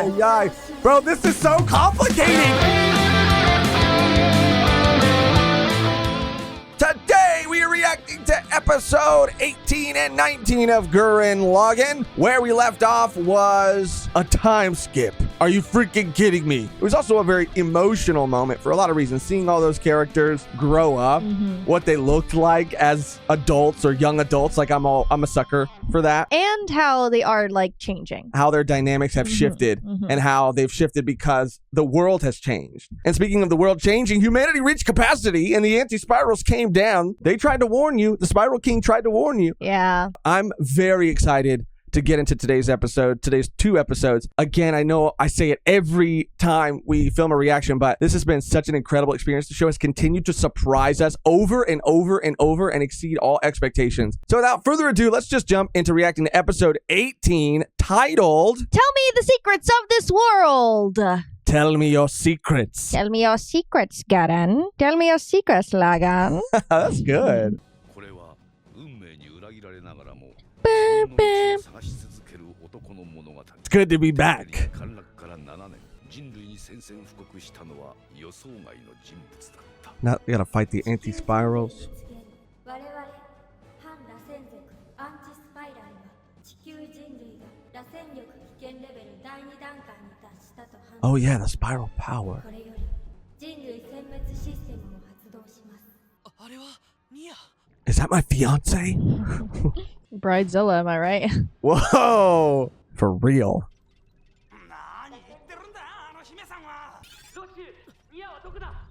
ay, ay. Bro, this is so complicated. Today, we are reacting to episode 18 and 19 of Gurren Lagann. Where we left off was a time skip. Are you freaking kidding me? It was also a very emotional moment for a lot of reasons. Seeing all those characters grow up, what they looked like as adults or young adults. Like I'm a sucker for that. And how they are like changing. How their dynamics have shifted and how they've shifted because the world has changed. And speaking of the world changing, humanity reached capacity and the anti-spirals came down. They tried to warn you. The Spiral King tried to warn you. Yeah. I'm very excited to get into today's episode, today's 2 episodes. Again, I know I say it every time we film a reaction, but this has been such an incredible experience. The show has continued to surprise us over and over and over and exceed all expectations. So without further ado, let's just jump into reacting to episode 18, titled, Tell me the secrets of this world. Tell Me Your Secrets. Tell me your secrets, Gurren. Tell me your secrets, Lagann. That's good. It's good to be back. Now we gotta fight the anti-spirals. Oh yeah, the spiral power. Is that my fiance? Bridezilla, am I right? Whoa! For real.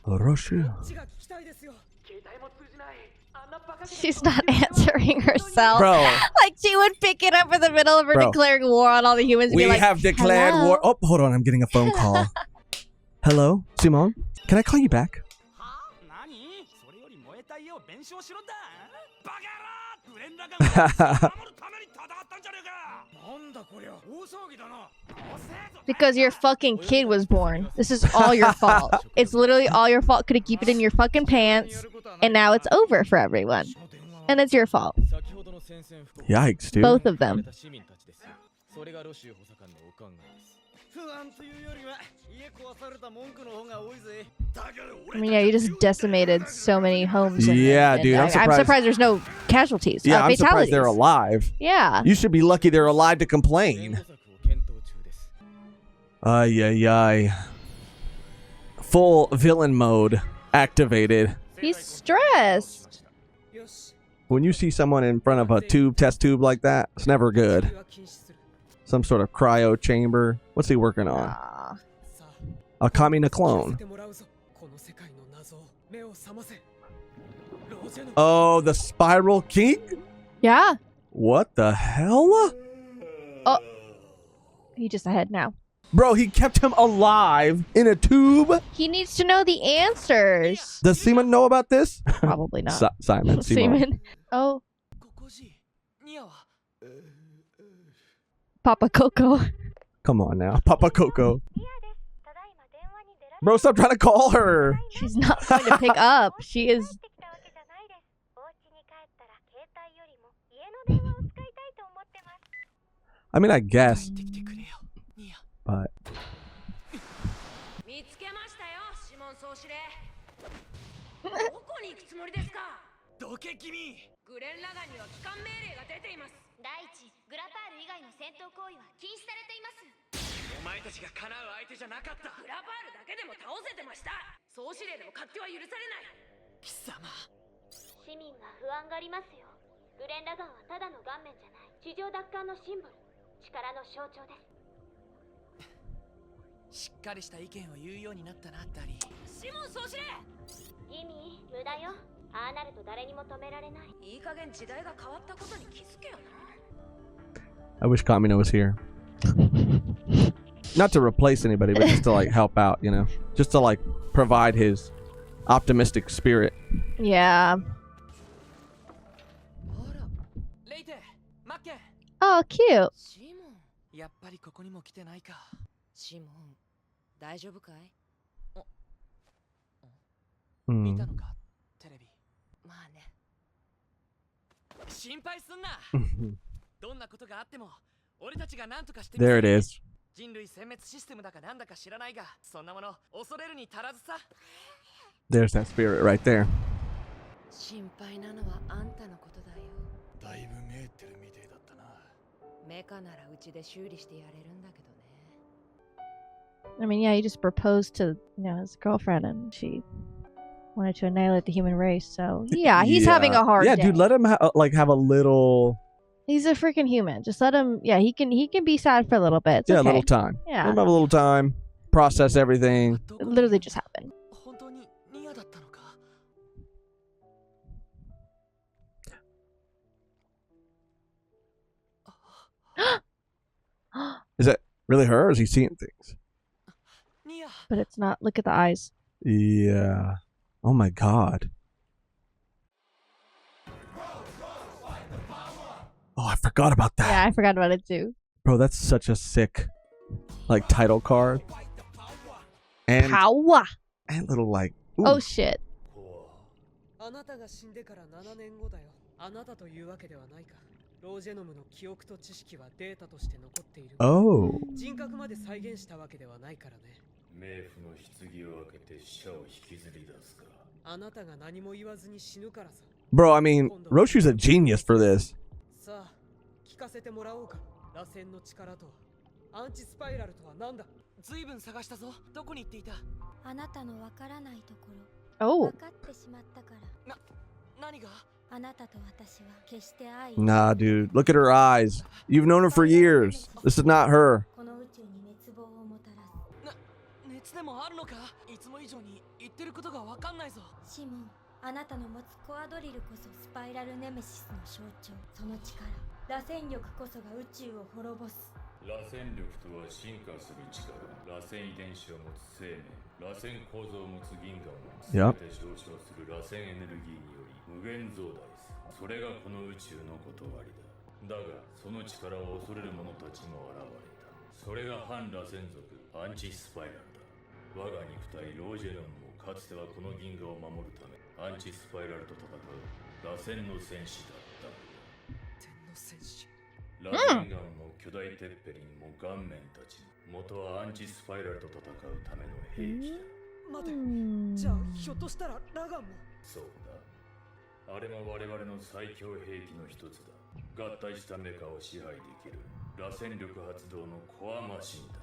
Roshu. She's not answering herself. Bro. Like she would pick it up in the middle of her declaring war on all the humans. And We be like, have declared "Hello?" war. Oh, hold on, I'm getting a phone call. Hello, Simone? Can I call you back? Because your fucking kid was born. This is all your fault. It's literally all your fault. Could have kept it in your fucking pants, and now it's over for everyone. And it's your fault. Yikes, dude. Both of them. I mean, yeah, you just decimated so many homes. Yeah, dude, I'm I'm surprised there's no casualties. Yeah, I'm fatalities. surprised they're alive. Yeah. You should be lucky they're alive to complain. Ay, ay, ay. Full villain mode activated. He's stressed. When you see someone in front of a test tube like that, it's never good. Some sort of cryo chamber. What's he working on? A Kamina clone. Oh, the Spiral King? Yeah. What the hell? Oh. He just ahead now. Bro, he kept him alive in a tube? He needs to know the answers. Does Seaman know about this? Probably not. Simon. Seaman. Oh. Papa Coco. Come on now. Papa Coco. Bro, stop trying to call her. She's not going to pick up. She is... I mean, I guess. But... I wish Kamino was here. Not to replace anybody, but just to like help out, you know? Just to like provide his optimistic spirit. Yeah. Oh, cute. やっぱりここにも来てないか。シモン、大丈夫かい？見たのか、テレビ。まあね。心配すんな。どんなことがあっても、俺たちが何とかしてみせる。There it is. 人類殲滅システムだかなんだか知らないが、そんなもの恐れるに足らずさ。 There's that spirit right there. 心配なのはあんたのことだよ。だいぶ見えてるみてえだったな。メカならうちで修理してやれるんだけどね。 I mean, yeah, he just proposed to, his girlfriend, and she wanted to annihilate the human race. So yeah, he's having a hard Yeah, day. dude, let him have a little. He's a freaking human. Just let him. Yeah, he can be sad for a little bit. It's Yeah, a okay. little time. Yeah. Let him have a little time. Process everything. It literally just happened. 本当にニアだったのか。 Is that really her, or is he seeing things? ニア。 But it's not. Look at the eyes. Yeah. Oh my god. Oh, I forgot about that. Yeah, I forgot about it too. Bro, that's such a sick, title card. And Power. and little ooh. Oh shit. あなたが死んでから7年後だよ。あなたというわけではないか。ロージェノムの記憶と知識はデータとして残っている。 Oh. 人格まで再現したわけではないからね。冥府の棺を開けて死者を引きずり出すか。あなたが何も言わずに死ぬからさ。 Bro, I mean, Roshu's a genius for this. さあ、聞かせてもらおうか。螺旋の力とは、アンチスパイラルとは何だ。ずいぶん探したぞ。どこに行っていた。あなたのわからないところ Oh. 分かってしまったから何が。あなたと私は決して愛 Nah, dude. Look at her eyes. You've known her for years. This is not her. この宇宙に滅亡をもたらす熱でもあるのか。いつも以上に言ってることがわかんないぞ。シモンあなたの持つコアドリルこそスパイラルネメシスの象徴その力螺旋力こそが宇宙を滅ぼす螺旋力とは進化する力。螺旋遺伝子を持つ生命。螺旋構造を持つ銀河を全 Yep. て上昇する螺旋エネルギーにより無限増大する。それがこの宇宙の断りだ。だがその力を恐れる者たちも現れた。それが反螺旋族アンチスパイラルだ。我が肉体ロージェノンもかつてはこの銀河を守るためアンチスパイラルと戦う螺旋の戦士だったのだ。天の戦士。螺旋岩も巨大テッペリンも顔面たち元はアンチスパイラルと戦うための兵器だ。待て。 Hmm. じゃあひょっとしたらラガンも。そうだ。あれも我々の最強兵器の一つだ。合体したメカを支配できる螺旋力発動のコアマシンだ。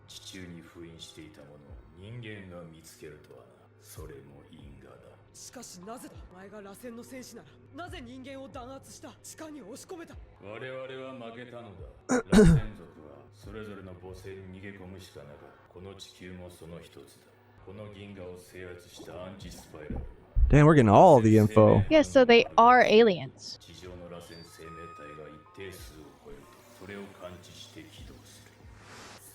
地中に封印していたものを人間が見つけるとはな。それも因果だ。しかしなぜだ。お前が螺旋の戦士ならなぜ人間を弾圧した地下に押し込めた。我々は負けたのだ。螺旋族はそれぞれの母星に逃げ込むしかなかった。この地球もその一つだ。この銀河を制圧したアンチスパイラル。 Damn, we're getting all the info. Yeah, so they are aliens. 地上の螺旋生命体が一定数を超えるとそれを感知して起動する。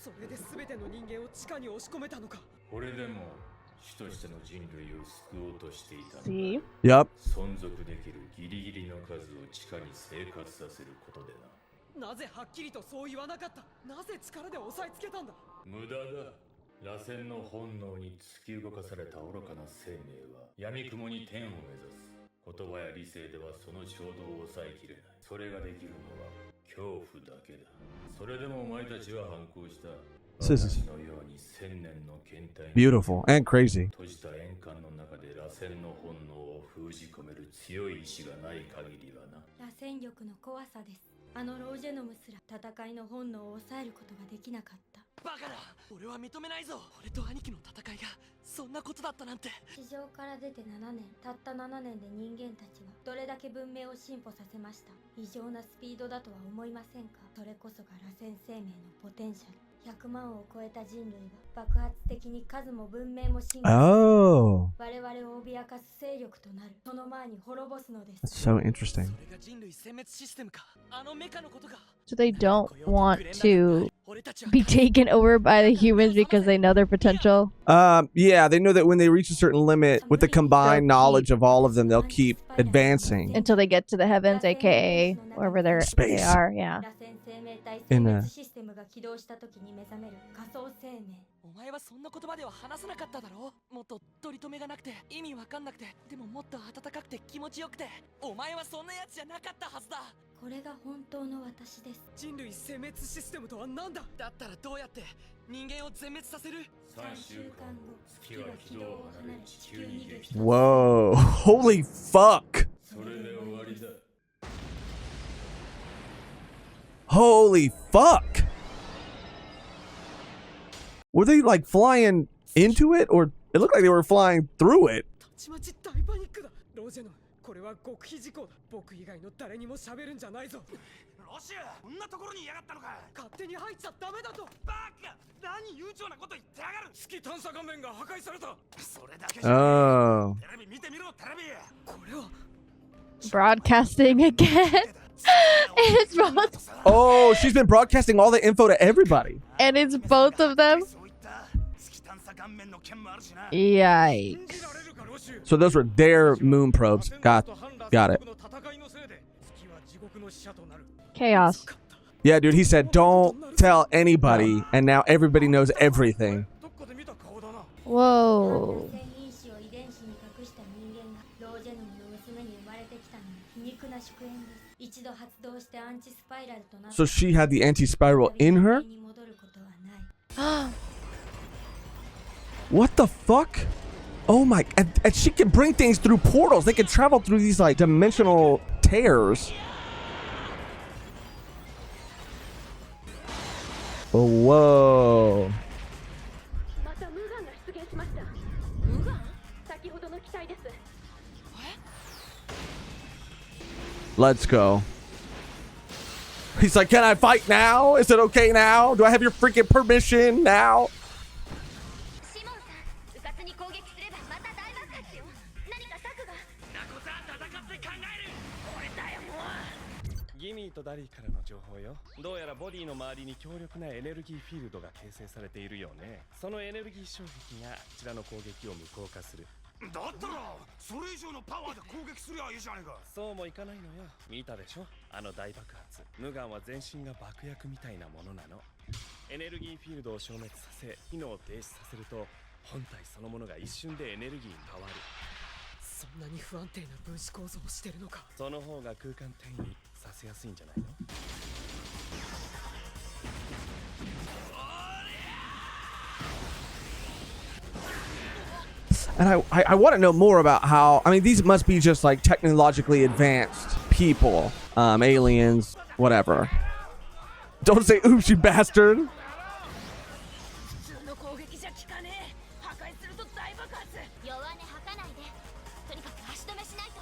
それで全ての人間を地下に押し込めたのか。これでも主としての人類を救おうとしていたのだ。 See? Yup. 存続できるギリギリの数を地下に生活させることでな。なぜはっきりとそう言わなかった。なぜ力で押さえつけたんだ。無駄だ。螺旋の本能に突き動かされた愚かな生命は闇雲に天を目指す。言葉や理性ではその衝動を抑えきれない。それができるのは恐怖だけだ。それでもお前たちは反抗した。 This is 私のように千年の検体 beautiful and crazy. 閉じた円環の中で螺旋の本能を封じ込める強い意志がない限りはな。螺旋力の怖さですあのロージェノムすら戦いの本能を抑えることができなかったバカだ。俺は認めないぞ。俺と兄貴の戦いがそんなことだったなんて。地上から出て7年たった7年で人間たちはどれだけ文明を進歩させました。異常なスピードだとは思いませんか。それこそが螺旋生命のポテンシャル。100万を超えた人類は爆発的に数も文明も進化し Oh, 我々を脅かす勢力となる。その前に滅ぼすので that's す。 so interesting. それが人類殲滅システムか。あのメカのことか。 So they don't want to 俺たちは be taken over by the humans because they know their potential. Yeah, they know that when they reach a certain limit, with the combined knowledge of all of them, they'll keep advancing. Until they get to the heavens, aka wherever they Space. are, yeah. 螺旋生命体 In 生 a- 滅システムが起動した時に目覚める仮想生命。お前はそんな言葉では話さなかっただろう。もっと取り留めがなくて意味わかんなくて、でももっと温かくて気持ちよくて。お前はそんなやつじゃなかったはずだ。これが本当の私です。人類殲滅システムとは何だ。だったらどうやって人間を全滅させる。 3週間後月が軌道を離れ地球に激突。 Whoa. Holy fuck. それで終わりだ。 Holy fuck. Were they like flying into it, or it looked like they were flying through it? たちまち大パニックだ。ロジェノム、これは極秘事項だ。僕以外の誰にも喋るんじゃないぞ。ロシア、こんなところにいやがったのか。勝手に入っちゃダメだと。バカ、何悠長なこと言ってやがる。月探査画面が破壊された。それだけじゃない。 Oh. テレビ見てみろ、テレビ。これは Broadcasting again. And it's both. Oh, she's been broadcasting all the info to everybody. And it's both of them. Yikes. So those were their moon probes. Got it. Chaos. Yeah, dude, he said, don't tell anybody. And now everybody knows everything. Whoa. 染因子を遺伝子に隠した人間がロージェノムの娘に生まれてきたのは皮肉な祝宴です。一度発動してアンチスパイラルとなって So she had the anti-spiral in her? に戻ることはない。 What the fuck? Oh my, and she can bring things through portals. They can travel through these like dimensional tears. Oh, whoa. またムガンが出現しました。ムガン？先ほどの機体です。 Let's go. He's like, can I fight now? Is it okay now? Do I have your freaking permission now? シモンさん、うかつに攻撃すればまた大爆発よ。何か策が。なことは戦って考える。俺だよもう。ギミーとダリーからの情報よ。どうやらボディの周りに強力なエネルギーフィールドが形成されているよね。そのエネルギー衝撃がこちらの攻撃を無効化する。だったらそれ以上のパワーで攻撃すりゃいいじゃねえか。そうもいかないのよ。見たでしょ、あの大爆発。ムガンは全身が爆薬みたいなものなの。エネルギーフィールドを消滅させ機能を停止させると本体そのものが一瞬でエネルギーに変わる。そんなに不安定な分子構造をしてるのか。その方が空間転移させやすいんじゃないの。 And I want to know more about how, I mean, these must be just like technologically advanced people, aliens, whatever. Don't say, oops, you bastard. 普通の攻撃じゃ効かねえ。破壊すると大爆発。弱音吐かないで。とにかく足止めしないと。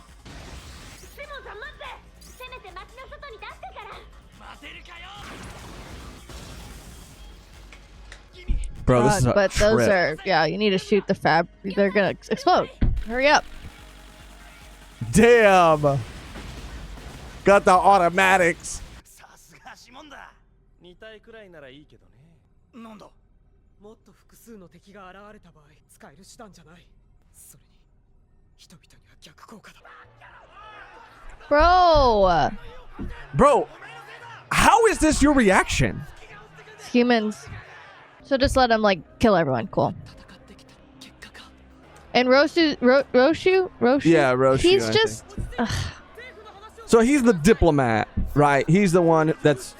シモンさん待って。せめて街の外に出してから。待てるかよ。 Bro, this is a But those trip. are, yeah, you need to shoot the fab. They're gonna explode. Hurry up. Damn. Got the automatics. さすがシモンだ。2体くらいならいいけどね。なんだ。もっと複数の敵が現れた場合使える手段じゃない。それに人々には逆効果だ。 Bro. Bro, how is this your reaction? It's humans. So just let him, like, kill everyone. Cool. 戦ってきた結果か。And Roshu? Yeah, Roshu, He's I just... So he's the diplomat, right? He's the one that's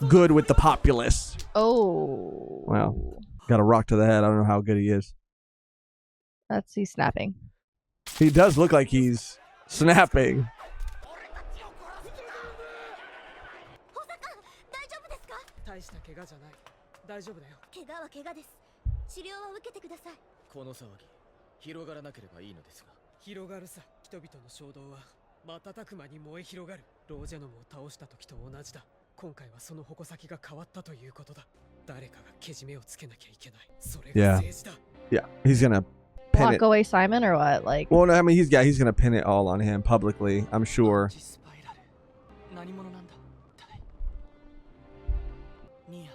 good with the populace. Oh. Well, got a rock to the head. I don't know how good he is. He's snapping. He does look like he's snapping. 大丈夫ですか？大した怪我じゃない。大丈夫だよ。怪我は怪我です。治療は受けてください。この騒ぎ広がらなければいいのですが。広がるさ。人々の衝動は瞬く間に燃え広がる。ロージェノムを倒した時と同じだ。今回はその矛先が変わったということだ。誰かがけじめをつけなきゃいけない。それが政治だ。Yeah, he's gonna pin Lock it. away Simon or what? Like... Well, no, I mean, he's gonna pin it all on him publicly, I'm sure. スパイラル何者なんだ。ニア。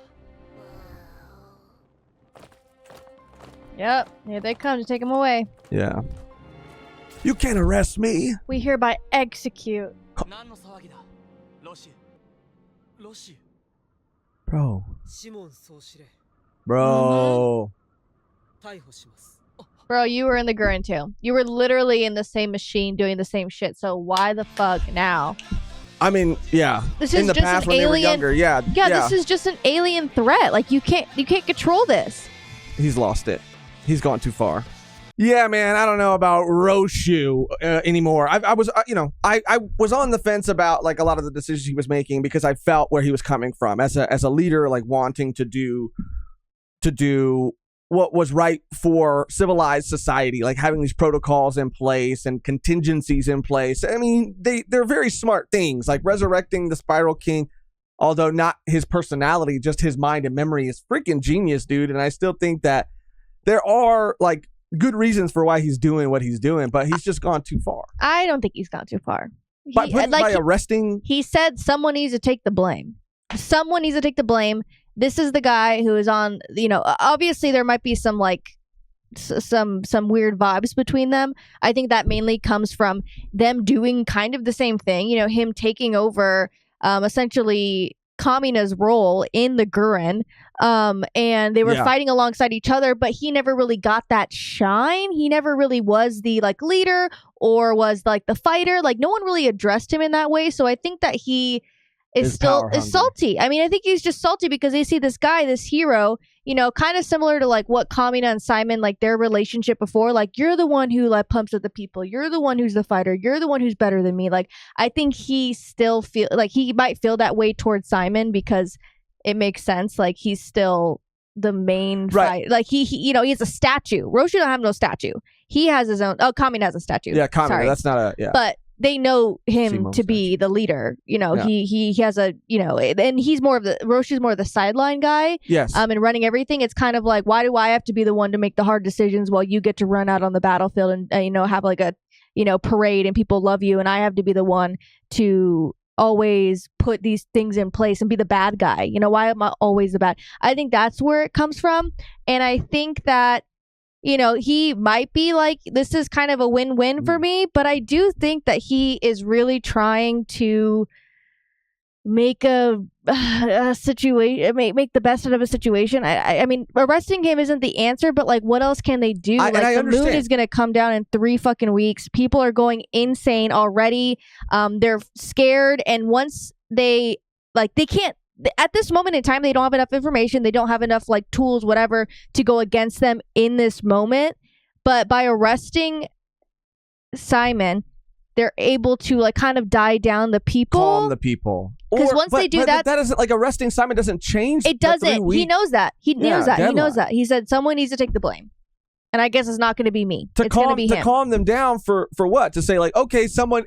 Yep. Here they come to take him away. Yeah. You can't arrest me. We hereby execute. 何の騒ぎだ。ロシュ。ロシュ。 Bro. シモン総司令。 Bro. 逮捕します。 Bro, you were in the Gurren too. You were literally in the same machine doing the same shit. So why the fuck now? I mean, yeah. This in is the just past an when they were alien- younger, yeah. This is just an alien threat. Like you can't control this. He's lost it. He's gone too far. Yeah, man, I don't know about Roshu anymore. I was, I was on the fence about like a lot of the decisions he was making because I felt where he was coming from as a leader, like wanting to do what was right for civilized society, like having these protocols in place and contingencies in place. I mean, they're very smart things, like resurrecting the Spiral King, although not his personality, just his mind and memory is freaking genius, dude. And I still think that there are like good reasons for why he's doing what he's doing, but he's just gone too far. I don't think he's gone too far. By arresting... He said someone needs to take the blame. Someone needs to take the blame. This is the guy who is on, obviously there might be some like some weird vibes between them. I think that mainly comes from them doing kind of the same thing, him taking over essentially Kamina's role in the Gurren, and they were fighting alongside each other, but he never really got that shine. He never really was the like leader or was like the fighter. Like no one really addressed him in that way. So I think that he is salty. I mean, I think he's just salty because they see this guy, this hero, kind of similar to like what Kamina and Simon, like their relationship before, like you're the one who like pumps at the people. You're the one who's the fighter. You're the one who's better than me. Like, I think he still feel like he might feel that way towards Simon because it makes sense. Like he's still the main fight. Like he has a statue. Roshu don't have no statue. He has his own. Oh, Kamina has a Kamina. statue. Sorry. That's not a, yeah. But they know him to be the leader. He has a, and he's more of the, Roshu's more of the sideline guy. Yes. And running everything. It's kind of like, why do I have to be the one to make the hard decisions while you get to run out on the battlefield and, have like a, parade and people love you. And I have to be the one to always put these things in place and be the bad guy. Why am I always the bad? I think that's where it comes from. And I think that, he might be like, this is kind of a win-win for me, but I do think that he is really trying to make a situation, make the best out of a situation. I mean, arresting him isn't the answer, but like, what else can they do? The moon is going to come down in 3 fucking weeks. People are going insane already. They're scared, and once they can't. At this moment in time, they don't have enough information. They don't have enough like tools, whatever, to go against them in this moment. But by arresting Simon, they're able to like kind of die down the people. Calm the people. Because once they do that, that isn't like arresting Simon doesn't change. It doesn't. He knows that. He knows that. Deadline. He knows that. He said someone needs to take the blame. And I guess it's not going to be me. It's going to be him. To calm them down for what? To say like, okay, someone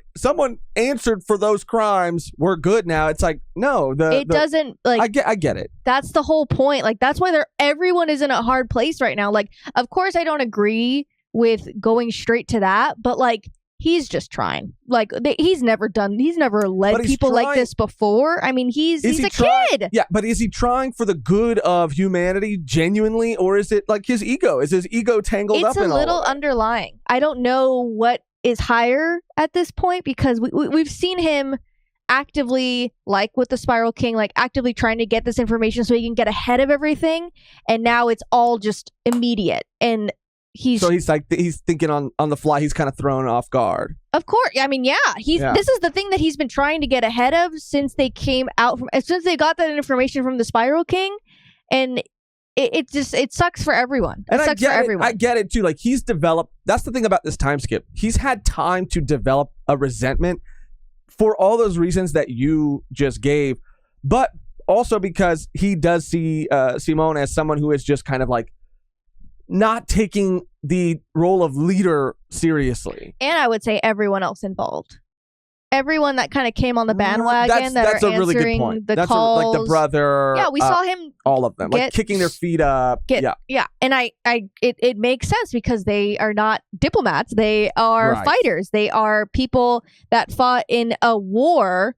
answered for those crimes. We're good now. It's like, no. Doesn't like. I get it. That's the whole point. Like that's why everyone is in a hard place right now. Like, of course, I don't agree with going straight to that, but like. He's just trying. Like he's never led people like this before. I mean, he's a kid. Yeah, but is he trying for the good of humanity genuinely, or is it like his ego? Is his ego tangled up in all of it? It's a little underlying. I don't know what is higher at this point because we've seen him actively, like with the Spiral King, like actively trying to get this information so he can get ahead of everything, and now it's all just immediate and. He's thinking on the fly. He's kind of thrown off guard. Of course. I mean, yeah. This is the thing that he's been trying to get ahead of since they got that information from the Spiral King, and it sucks for everyone. I get it too. Like he's developed. That's the thing about this time skip. He's had time to develop a resentment for all those reasons that you just gave, but also because he does see Simone as someone who is just kind of like. Not taking the role of leader seriously. And I would say everyone else involved. Everyone that kind of came on the bandwagon that's a really good point. The calls. Like the brother. Yeah, we saw him. All of them. Like kicking their feet up. Yeah. And it makes sense because they are not diplomats. They are fighters. They are people that fought in a war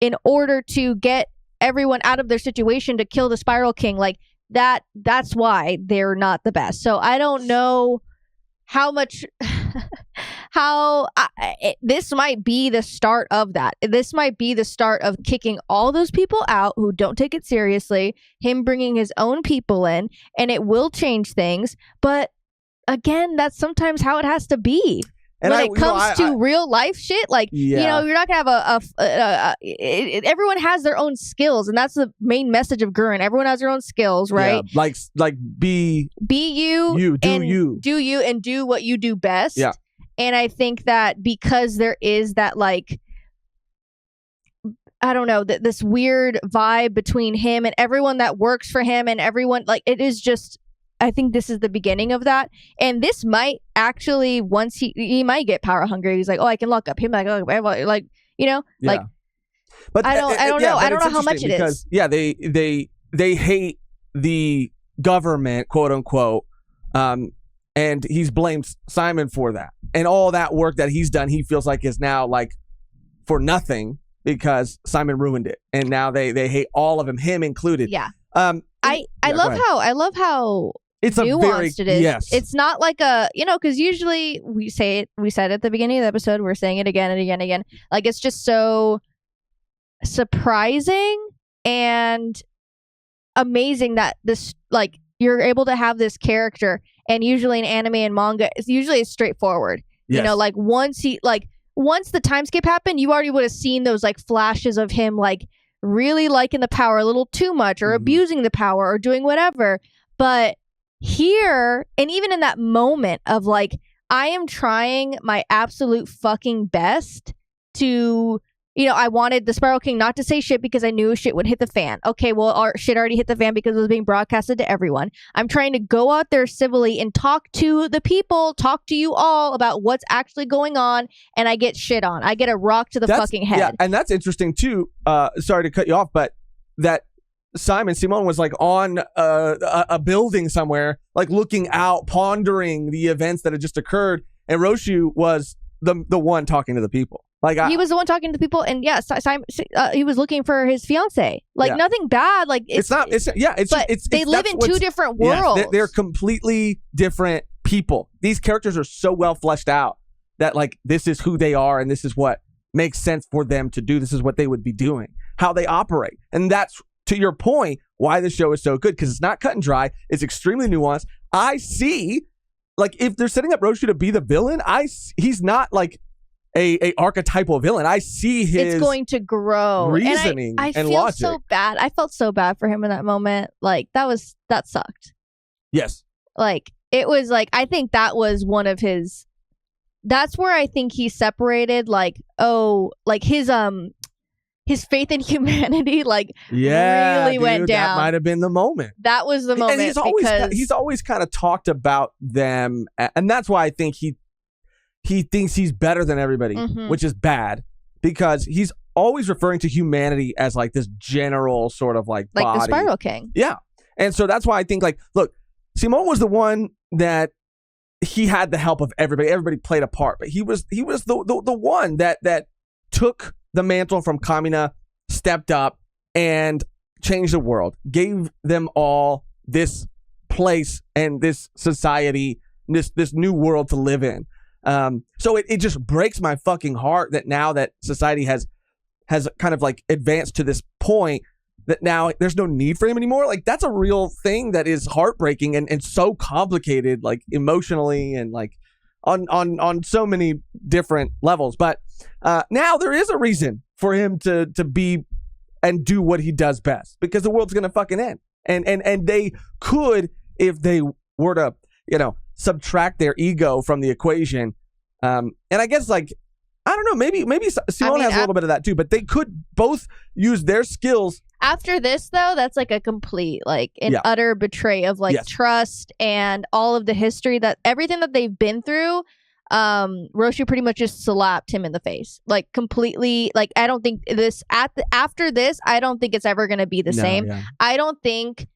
in order to get everyone out of their situation to kill the Spiral King. Like, that's why they're not the best. So I don't know how much this might be the start of that. This might be the start of kicking all those people out who don't take it seriously, him bringing his own people in, and it will change things. But again, that's sometimes how it has to be. And when it comes to real life shit, like, you know, you're not gonna have everyone has their own skills, and that's the main message of Gurren. Everyone has their own skills, right? Yeah, like be you, do you, and do what you do best. Yeah. And I think that because there is that, like, I don't know, this weird vibe between him and everyone that works for him, and everyone, like, it is just, I think this is the beginning of that. And this might actually, once he might get power hungry. He's like, oh, I can lock up him. Like, oh, like, you know, like, but I don't know. I don't know how much it because, is. Yeah, they hate the government, quote unquote, and he's blamed Simon for that, and all that work that he's done, he feels like is now like for nothing because Simon ruined it, and now they hate all of him included. Yeah. I love how it's nuanced it is. Yes. It's not like a, you know, because usually we said at the beginning of the episode, we're saying it again and again and again. Like, it's just so surprising and amazing that this, like, you're able to have this character, and usually in anime and manga, it's straightforward. Yes. You know, like, once the time skip happened, you already would have seen those, like, flashes of him, like, really liking the power a little too much, or abusing the power, or doing whatever. But here, and even in that moment of, like, I am trying my absolute fucking best to, you know, I wanted the Spiral King not to say shit because I knew shit would hit the fan. Okay, well, our shit already hit the fan because it was being broadcasted to everyone. I'm trying to go out there civilly and talk to the people, talk to you all about what's actually going on, and I get shit on. I get a rock to the fucking head. Yeah, and that's interesting too. Sorry to cut you off, but that Simon was like on a building somewhere, like looking out, pondering the events that had just occurred, and Roshu was the one talking to the people. Like, he was the one talking to people, and yeah, Simon, he was looking for his fiance. Like, nothing bad. Like, they live in two different worlds. Yes, they're completely different people. These characters are so well fleshed out that, like, this is who they are, and this is what makes sense for them to do. This is what they would be doing, how they operate, and that's, to your point, why the show is so good, because it's not cut and dry. It's extremely nuanced. I see, like, if they're setting up Roshu to be the villain, he's not like a archetypal villain. I see his, it's going to grow reasoning, and I and feel logic. so bad. I felt so bad for him in that moment. Like, that sucked. Yes. Like, it was like, I think that was one of his, that's where I think he separated, like, his faith in humanity, like, really went down. That might have been the moment. That was the moment. And he's always kind of talked about them, and that's why I think he thinks he's better than everybody, which is bad, because he's always referring to humanity as like this general sort of like body. The Spiral King. Yeah. And so that's why I think, like, look, Simon was the one that he had the help of everybody. Everybody played a part, but he was the one that took the mantle from Kamina, stepped up, and changed the world, gave them all this place and this society, this new world to live in. So it just breaks my fucking heart that now that society has kind of like advanced to this point that now there's no need for him anymore. Like, that's a real thing that is heartbreaking and so complicated, like emotionally and like on so many different levels. But now there is a reason for him to be and do what he does best, because the world's gonna fucking end. And they could, if they were to, you know, subtract their ego from the equation. And I guess, like, I don't know, maybe Simone has a little bit of that too, but they could both use their skills. After this, though, that's like a complete, like, an utter betray of, like, trust and all of the history, that everything that they've been through. Roshu pretty much just slapped him in the face, like, completely. Like, I don't think after this, I don't think it's ever going to be the same. Yeah. I don't think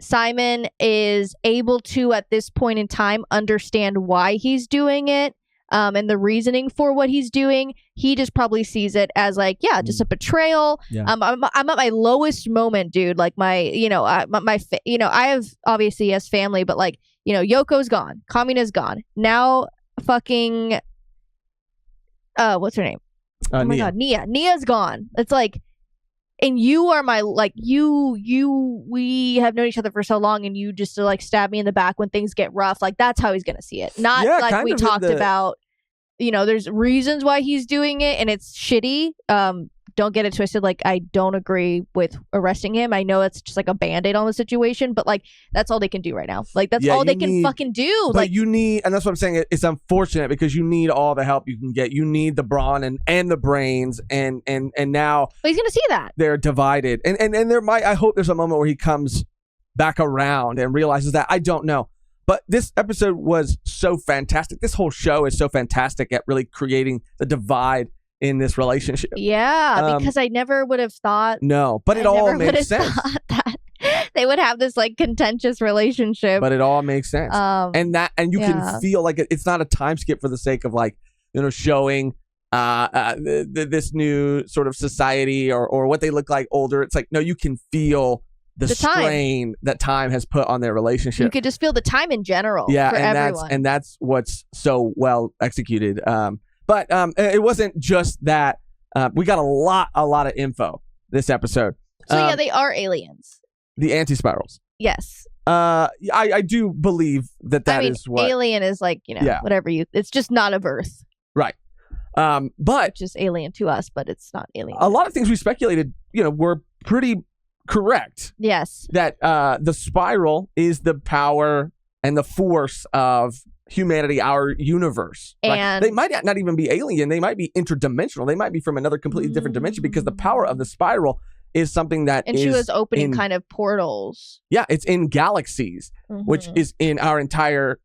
Simon is able to, at this point in time, understand why he's doing it, and the reasoning for what he's doing. He just probably sees it as, like, just a betrayal. I'm at my lowest moment, dude. Like, my, you know, I have, obviously, he has family, but, like, you know, Yoko's gone, Kamina's gone, now fucking what's her name? Oh my god, Nia's gone. It's like, and you are my, like, we have known each other for so long, and you just, like, stab me in the back when things get rough. Like, that's how he's gonna see it. Not like we talked about there's reasons why he's doing it, and it's shitty. Don't get it twisted. Like, I don't agree with arresting him. I know it's just like a band-aid on the situation, but like, that's all they can do right now. Like, that's all they can fucking do. But like, you need, and that's what I'm saying. It's unfortunate because you need all the help you can get. You need the brawn and the brains, and now but he's gonna see that they're divided. And there might, I hope there's a moment where he comes back around and realizes that. I don't know. But this episode was so fantastic. This whole show is so fantastic at really creating the divide in this relationship. Yeah, because I never would have thought. No, but it all makes sense. That they would have this like contentious relationship. But it all makes sense. And you can feel like it's not a time skip for the sake of like, showing this new sort of society or what they look like older. It's like, no, you can feel the strain that time has put on their relationship. You could just feel the time in general. Yeah, for everyone. that's what's so well executed. But it wasn't just that. We got a lot of info this episode. So they are aliens. The anti-spirals. Yes. I do believe that is what alien is like. Whatever it's just not of Earth. Right. But just alien to us, but it's not alien. A lot of things we speculated, were pretty correct. Yes. That the spiral is the power and the force of humanity, our universe. And they might not even be alien. They might be interdimensional. They might be from another completely different dimension because the power of the spiral is something that she was opening kind of portals. Yeah, it's in galaxies, which is in our entire,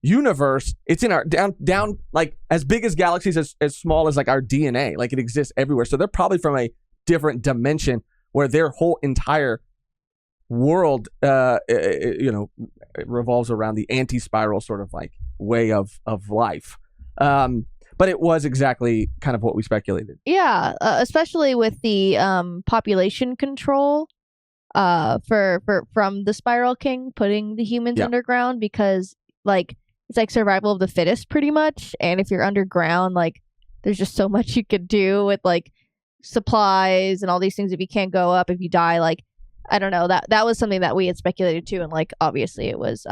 universe. It's in our down like as big as galaxies, as small as like our DNA. Like it exists everywhere. So they're probably from a different dimension where their whole entire world it revolves around the anti-spiral sort of like way of life. But it was exactly kind of what we speculated. Yeah, especially with the population control from the Spiral King putting the humans underground, because like it's like survival of the fittest pretty much. And if you're underground, like there's just so much you could do with like supplies and all these things. If you can't go up, if you die, like I don't know, that was something that we had speculated too, and like obviously it was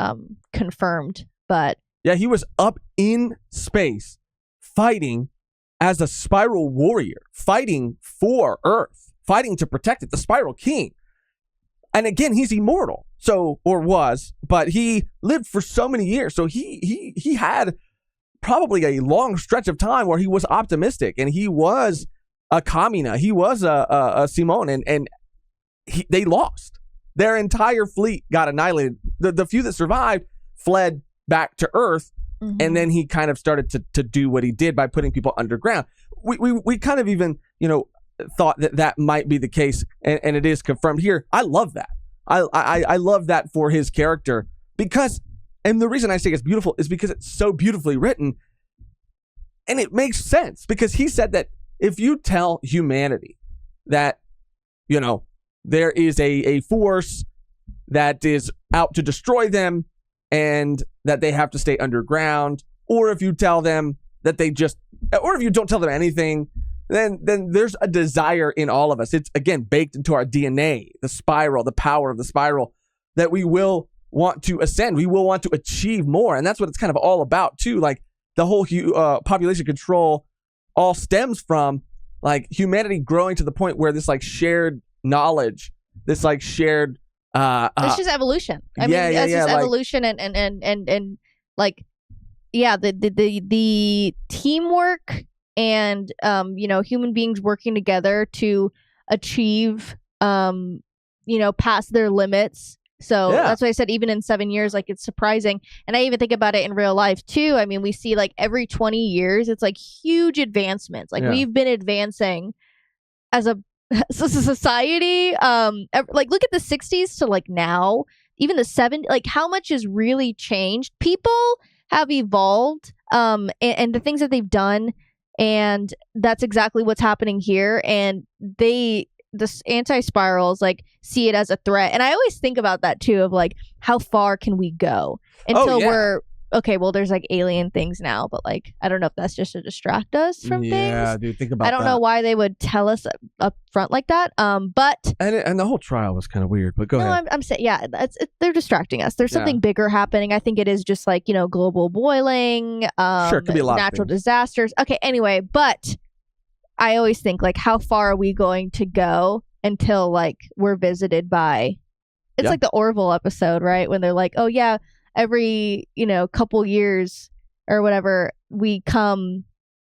confirmed. But yeah, he was up in space fighting as a spiral warrior, fighting for Earth, fighting to protect it, the Spiral King. And again, he's immortal, or was, but he lived for so many years. So he had probably a long stretch of time where he was optimistic, and he was a Kamina, he was a Simone, and they lost. Their entire fleet got annihilated. The few that survived fled back to Earth, and then he kind of started to do what he did by putting people underground. We kind of even, thought that might be the case, and it is confirmed here. I love that. I love that for his character, because, and the reason I say it's beautiful is because it's so beautifully written, and it makes sense, because he said that if you tell humanity that, there is a force that is out to destroy them and that they have to stay underground, or if you tell them that or if you don't tell them anything, then there's a desire in all of us. It's, again, baked into our DNA, the spiral, the power of the spiral, that we will want to ascend. We will want to achieve more. And that's what it's kind of all about, too. Like, the whole population control all stems from, like, humanity growing to the point where this, like, shared knowledge, this, like, shared... it's just evolution. I mean, it's just evolution, and like, yeah, the teamwork and human beings working together to achieve past their limits. So that's why I said even in 7 years, like, it's surprising. And I even think about it in real life too. I mean, we see like every 20 years, it's like huge advancements. Like we've been advancing as a society. Like look at the 60s to like now, even the 70s, like how much has really changed. People have evolved, and the things that they've done. And that's exactly what's happening here. And the anti-spirals like see it as a threat. And I always think about that too, of like, how far can we go until we're okay, well, there's like alien things now, but like I don't know if that's just to distract us from things. Yeah, dude, think about that. I don't know why they would tell us up front like that. But and the whole trial was kind of weird. But go ahead. I'm saying, yeah, they're distracting us. There's something bigger happening. I think it is just like, global boiling, Sure, it could be a lot natural of things. disasters. Okay, anyway, but I always think like, how far are we going to go until like we're visited by? It's like the Orville episode, right? When they're like, oh yeah, every couple years or whatever, we come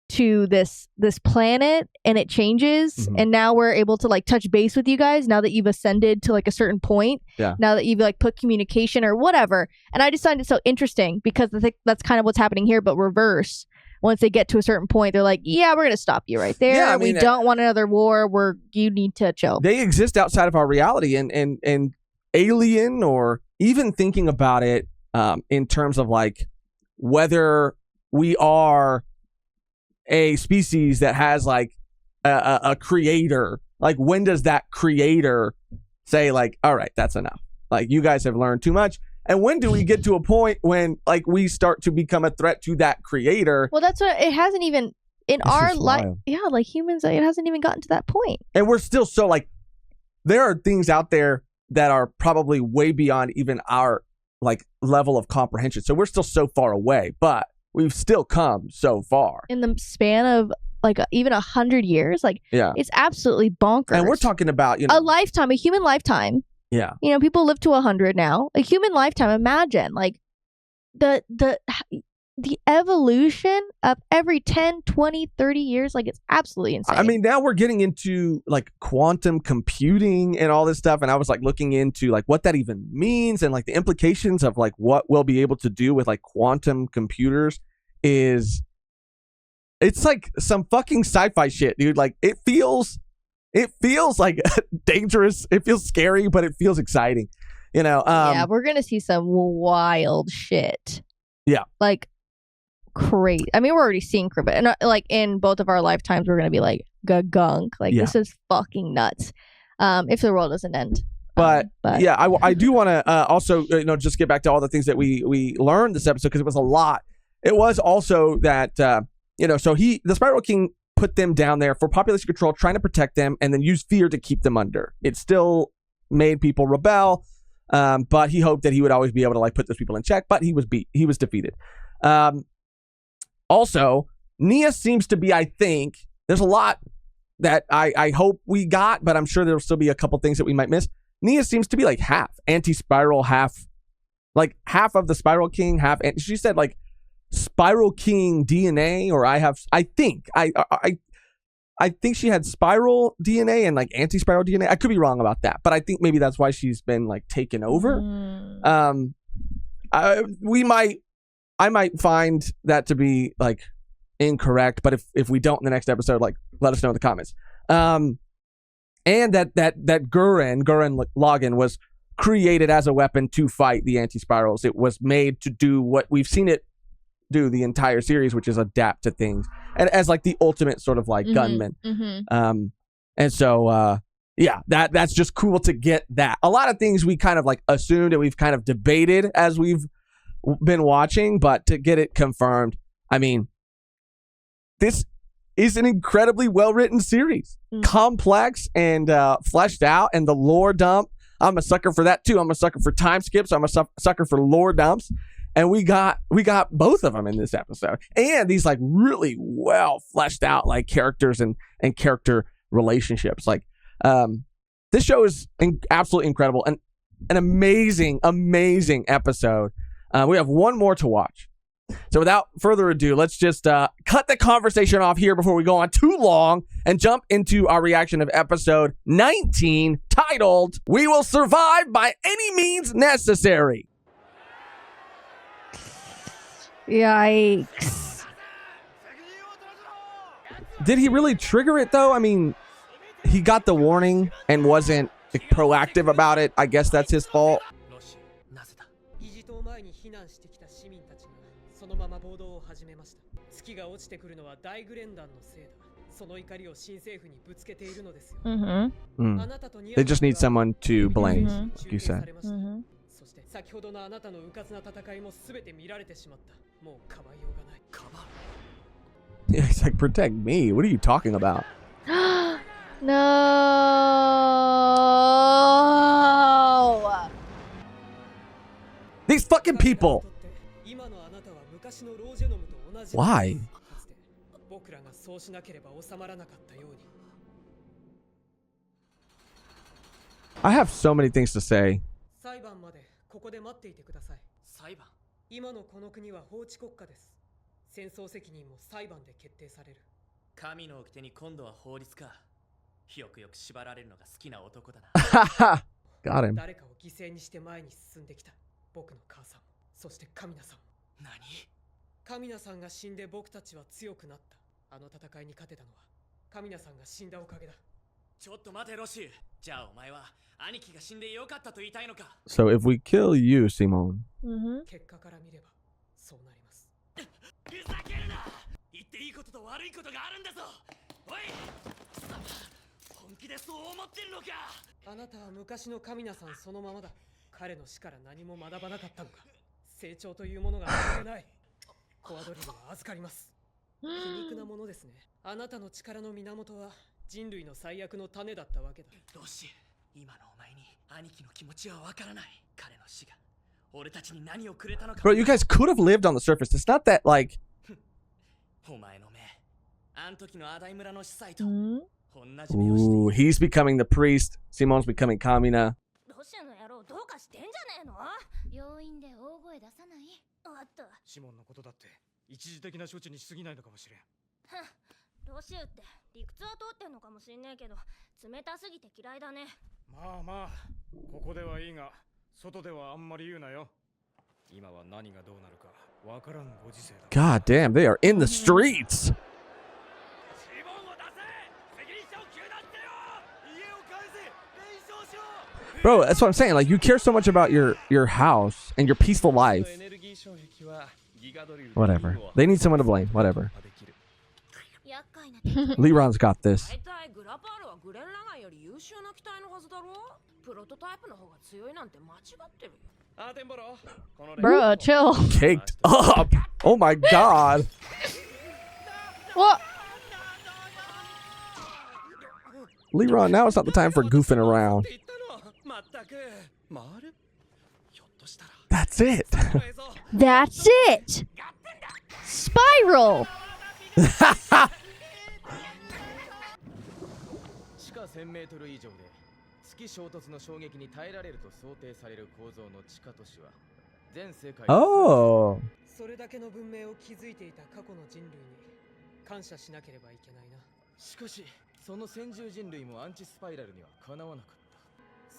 to this planet and it changes, and now we're able to like touch base with you guys now that you've ascended to like a certain point, now that you've like put communication or whatever. And I just find it so interesting because I think that's kind of what's happening here, but reverse. Once they get to a certain point, they're like, yeah, we're gonna stop you right there. Yeah, I mean, we don't want another war. You need to chill. They exist outside of our reality, and alien, or even thinking about it in terms of like whether we are a species that has like a creator. Like, when does that creator say like, all right, that's enough, like you guys have learned too much? And when do we get to a point when like we start to become a threat to that creator? Well, that's what it hasn't even in our life. Yeah, like humans, it hasn't even gotten to that point. And we're still so like, there are things out there that are probably way beyond even our like level of comprehension. So we're still so far away, but we've still come so far in the span of like even 100 years. Like, it's absolutely bonkers. And we're talking about a lifetime, a human lifetime. Yeah, people live to 100 now. A human lifetime. Imagine like the evolution of every 10, 20, 30 years. Like, it's absolutely insane. I mean, now we're getting into like quantum computing and all this stuff. And I was like looking into like what that even means and like the implications of like what we'll be able to do with like quantum computers. It's like some fucking sci-fi shit, dude. Like, it feels like dangerous. It feels scary, but it feels exciting. Yeah, we're gonna see some wild shit. Yeah, like crazy. I mean, we're already seeing but and like in both of our lifetimes, we're gonna be like gunk. Like, this is fucking nuts. If the world doesn't end. But yeah, I do want to also just get back to all the things that we learned this episode, because it was a lot. It was also that so the Spiral King put them down there for population control, trying to protect them, and then use fear to keep them under. It still made people rebel, but he hoped that he would always be able to like put those people in check. But he was defeated. Also, Nia seems to be, I think, there's a lot that I hope we got, but I'm sure there'll still be a couple things that we might miss. Nia seems to be like half anti-spiral, half of the Spiral King, half. And she said like Spiral King DNA, or I think she had spiral DNA and like anti-spiral DNA. I could be wrong about that, but I think maybe that's why she's been like taken over. I might find that to be like incorrect, but if we don't in the next episode, like let us know in the comments. And that Gurren Lagann was created as a weapon to fight the anti-spirals. It was made to do what we've seen it do the entire series, which is adapt to things, and as like the ultimate sort of like gunman. And so that's just cool to get that. A lot of things we kind of like assumed and we've kind of debated as we've been watching, but to get it confirmed, I mean, this is an incredibly well-written series, complex and fleshed out, and the lore dump. I'm a sucker for that too. I'm a sucker for time skips. I'm a sucker for lore dumps. And we got both of them in this episode, and these like really well fleshed out like characters and character relationships. Like, this show is absolutely incredible, and an amazing episode. We have one more to watch, so without further ado, let's just cut the conversation off here before we go on too long and jump into our reaction of episode 19, titled "We Will Survive by Any Means Necessary." Yikes. Did he really trigger it though? I mean, he got the warning and wasn't proactive about it. I guess that's his fault. They just need someone to blame, like you said. 先ほどのあなたの迂闊な戦いも全て見られてしまった。もうかばいようがない。かばう Yeah, he's like, protect me. What are you talking about? No. These fucking people. 今のあなたは昔のロージェノムと同じ。 Why? かつて僕らがそうしなければ収まらなかったように。 I have so many things to say. 裁判までここで待っていてください。裁判。今のこの国は法治国家です。戦争責任も裁判で決定される。神の掟に今度は法律か。よくよく縛られるのが好きな男だな。Got him. 誰かを犠牲にして前に進んできた。僕の母さんも、そしてカミナさんも。何？カミナさんが死んで僕たちは強くなった。あの戦いに勝てたのはカミナさんが死んだおかげだ。ちょっと待てロシュ。じゃあお前は兄貴が死んでよかったと言いたいのか。 So if we kill you, Simone. 結果から見ればそうなります。ふざけるな。言っていいことと悪いことがあるんだぞ。おい、貴様本気でそう思ってるのか。あなたは昔のカミナさんそのままだ。彼の死から何も学ばなかったのか。成長というものが学べない。コアドリルは預かります。皮肉なものですね。あなたの力の源は人類の最悪の種だったわけだ。ロシュ、今のお前に兄貴の気持ちはわからない。彼の死が俺たちに何をくれたのか。 Bro, you guys could have lived on the surface. It's not that like. お前の目、あん時のアダイ村の司祭と同じ目をしてい Ooh, る。 he's becoming the priest. Simone's becoming Kamina. ロシアの野郎どうかしてんじゃねえの。病院で大声出さない。あった。シモンのことだって一時的な処置にしすぎないのかもしれん。ロシアって理屈は通ってんのかもしんねえけど冷たすぎて嫌いだね。まあまあ、ここではいいが、外ではあんまり言うなよ。今は何がどうなるかわからんご時世だ。 God damn, they are in the streets. シモンを出せ。責任者を糾弾してよ。家を返せ。弁償しろ。 Bro, that's what I'm saying. Like, you care so much about your house and your peaceful life. エネルギー障壁はギガドリル Whatever. They need someone to blame. Whatever. 厄介な Leron's got this. 大体グラパールはグレン・ラガンより優秀な機体のはずだろ。プロトタイプの方が強いなんて間違ってるよ。アーテンボロ、この Bro, chill. Caked up. Oh my god. What? Leron, now it's not the time for goofing around. 言ったの。まったく。回る？ひょっとしたら。 That's it. That's it. Spiral. 地下1000メートル以上で月衝突の衝撃に耐えられると想定される構造の地下都市は全世界 Oh. それだけの文明を築いていた過去の人類に感謝しなければいけないな。しかしその先住人類もアンチスパイラルにはかなわなかった。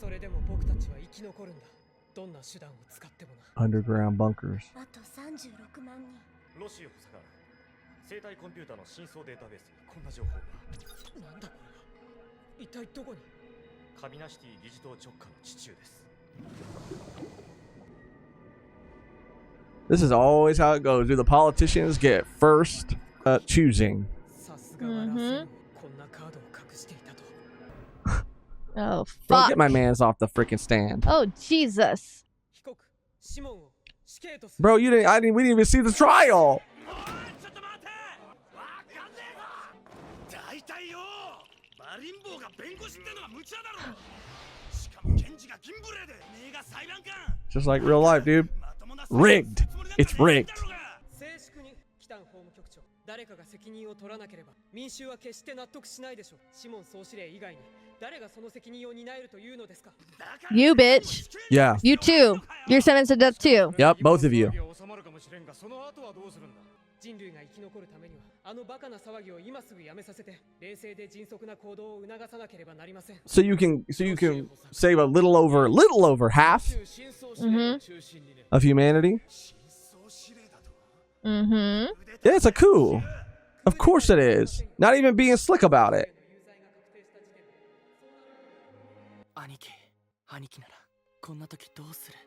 それでも僕たちは生き残るんだ。どんな手段を使ってもな。 Underground bunkers. あと36万人。ロシア補佐官、生体コンピューターの真相データベースにこんな情報が。なんだこれは。一体どこに。カミナシティ議事堂直下の地中です。 This is always how it goes. Do the politicians get first choosing? さすがはラセン、こんなカードを隠していたと。 Oh, Bro, fuck. get my mans off the freaking stand. Oh, Jesus. 被告シモンを死刑とする。 Bro, we didn't even see the trial. ちょっと待って。わかんねえぞ。大体よ。マリンボーが弁護士ってのは無茶だろ。しかも検事が銀ブレーで、名が裁判官。 Just like real life, dude. Rigged. It's rigged. 静粛に、キタン法務局長。誰かが責任を取らなければ民衆は決して納得しないでしょう。シモン総司令以外に誰がその責任を担えるというのですか。 You bitch. Yeah. You too. You're sentenced to death too. Yep, both of you. 収まるかもしれんが、その後はどうするんだ。人類が生き残るためにはあのバカな騒ぎを今すぐやめさせて冷静で迅速な行動を促さなければなりません。 So you can save a little over half of humanity. Mm-hmm. Yeah, it's a coup. Of course it is. Not even being slick about it. 兄貴ならこんな時どうする。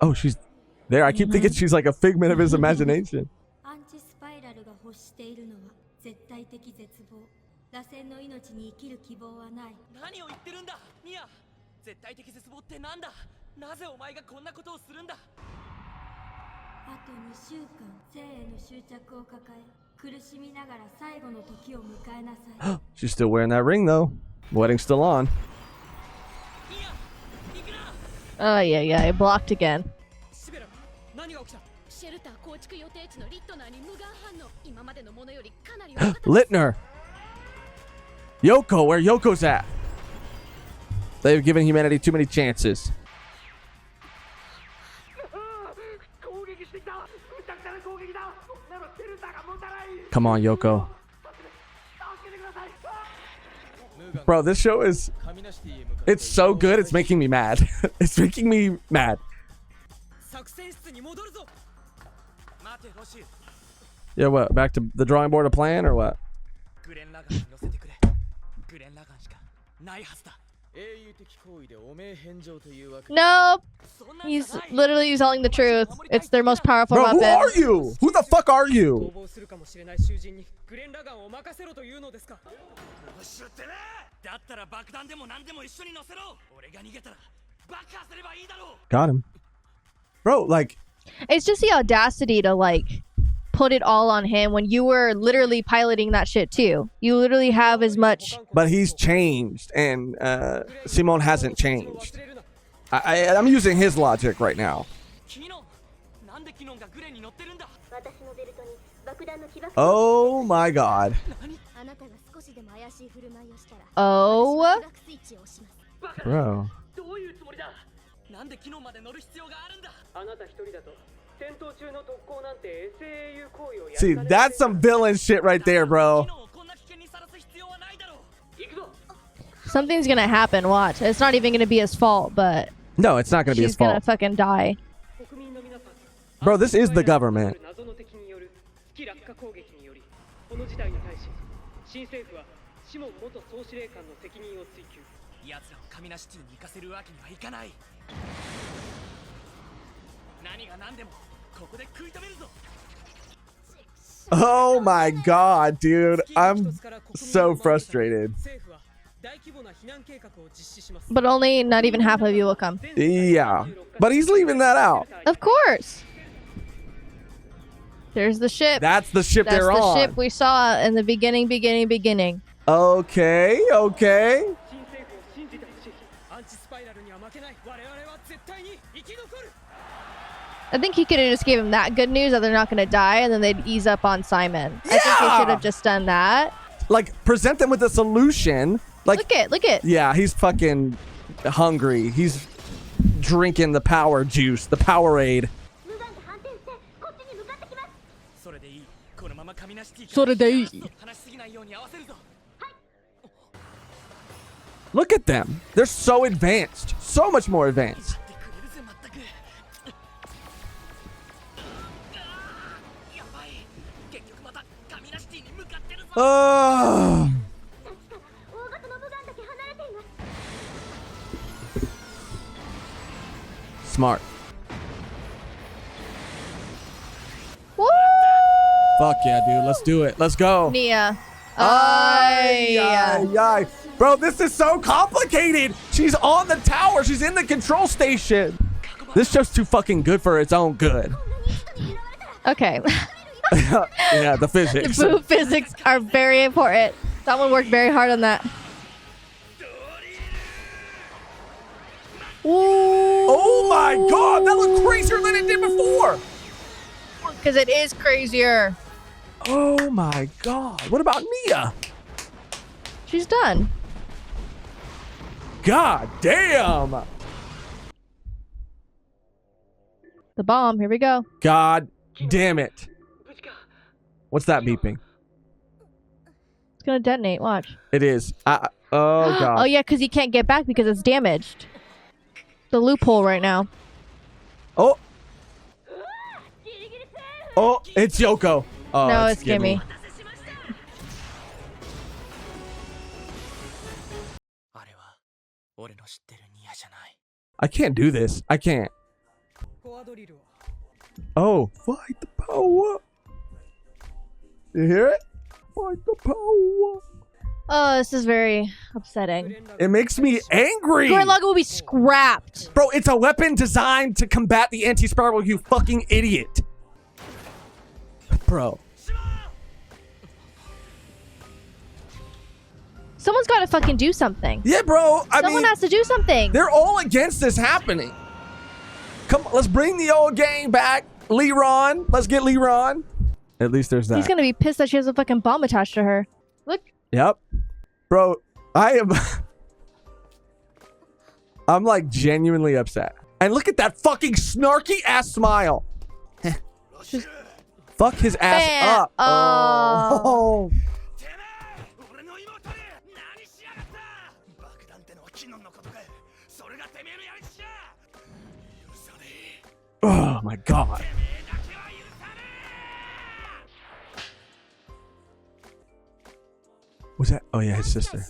Oh, she's there. I keep thinking she's like a figment of his imagination. アンチスパイラルが欲しているのは絶対的絶望。螺旋の命に生きる希望はない。何を言ってるんだミア。絶対的絶望ってなんだ。なぜお前がこんなことをするんだ。あと2週間生への執着を抱え苦しみながら最後の時を迎えなさい。 She's still wearing that ring though. Wedding's still on. Oh yeah, blocked again. シベラ、何が起きた？シェルター構築予定地のリットナーに無眼反応。今までのものよりかなり Littner. Yoko, where Yoko's at? They've given humanity too many chances. Come on, Yoko. Bro, this show is... It's so good, it's making me mad. It's making me mad. 作戦室に戻るぞ。待てロシー。 Yeah, what? Back to the drawing board of plan or what? グレンラガンに乗せてくれ。グレンラガンしかないはずだ。 Nope. He's literally telling the truth. It's their most powerful Bro, who weapon. are you? Who the fuck are 逃 you? 亡するかもしれない囚人にグレン・ラガンを任せろというのですか？ロシュってね。だったら爆弾でも何でも一緒に乗せろ。俺が逃げたら爆破すればいいだろう。 Got him. Bro, like... It's just the audacity to like put it all on him when you were literally piloting that shit too. You literally have as much. But he's changed, and Simone hasn't changed. I'm using his logic right now. キノン。なんでキノンがグレンに乗ってるんだ。私のベルトに爆弾の起爆 Oh my god. あなたが少しでも怪しい振る舞いをしたら Oh. 私は起爆スイッチを押します。 Bro. どういうつもりだ。なんでキノンまで乗る必要があるんだ。あなた一人だと戦闘中の特攻なんて SAU 行為をや See, that's some villain shit right there, bro. キノンをこんな危険にさらす必要はないだろう。行くぞ。 Something's gonna happen. Watch. It's not even gonna be his fault, but No, it's not gonna be his she's gonna fault. fucking die. 国民の皆さん。 Bro, this is the government. 謎の敵による月落下攻撃によりこの事態に対し新政府はシモン元総司令官の責任を追及。奴らをカミナシティに行かせるわけにはいかない。何が何でもここで食い止めるぞ。 Oh my god, dude. I'm so frustrated. 政府は大規模な避難計画を実施します。 But only not even half of you will come. Yeah. But he's leaving that out. Of course. There's the ship. That's the ship That's they're the on. ship we saw in the beginning. Okay, okay. 新政府を信じてほしい。アンチスパイラルには負けない。我々は絶対に生き残る。 I think he could have just gave him that good news that they're not gonna die, and then they'd ease up on Simon. I think they Yeah! should have just done that. Like, present them with a solution. Like, Look it. yeah, he's fucking hungry. He's drinking the power juice, the Powerade. 無眼で反転してこっちに向かってきます。それでいい。このままカミナシティからそれでいい。話しすぎないように合わせるぞ。 Look at them. They're so advanced. So much more advanced. やってくれるぜまったく。やばい。結局またカミナシティに向かってるぞ。 Oh. 大型の無眼だけ離れています Smart. Woo! Fuck yeah, dude. Let's do it. Let's go. Nia. Ay, ay, ay. Bro, this is so complicated. She's on the tower. She's in the control station. This show's too fucking good for its own good. Okay. Yeah, the physics. The boob physics are very important. Someone worked very hard on that. Oh my god, that looked crazier than it did before. Because it is crazier. Oh my god. What about Nia? She's done. God damn. The bomb. Here we go. God damn it. What's that beeping? It's gonna detonate. Watch. It is. Oh god. Oh yeah, because he can't get back because it's damaged. The loophole right now. Oh. Oh, it's Yoko. Oh, No, it's Gimme. あれは俺の知ってるニアじゃない。 I can't do this. I can't. フォアドリルを Oh, fight the power. You hear it? Fight the power. Oh, this is very upsetting. It makes me angry. Gurren Lagann will be scrapped. Bro, it's a weapon designed to combat the anti-spiral, you fucking idiot. Bro. Someone's got to fucking do something. Yeah, bro. Someone has to do something. They're all against this happening. Come on, let's bring the old gang back. Leron. Let's get Leron. At least there's that. He's going to be pissed that she has a fucking bomb attached to her. Look. Yep. Bro, I'm like genuinely upset. And look at that fucking snarky ass smile. Fuck his ass Bam. up. Oh. Oh my god. Was that? Oh yeah, his sister.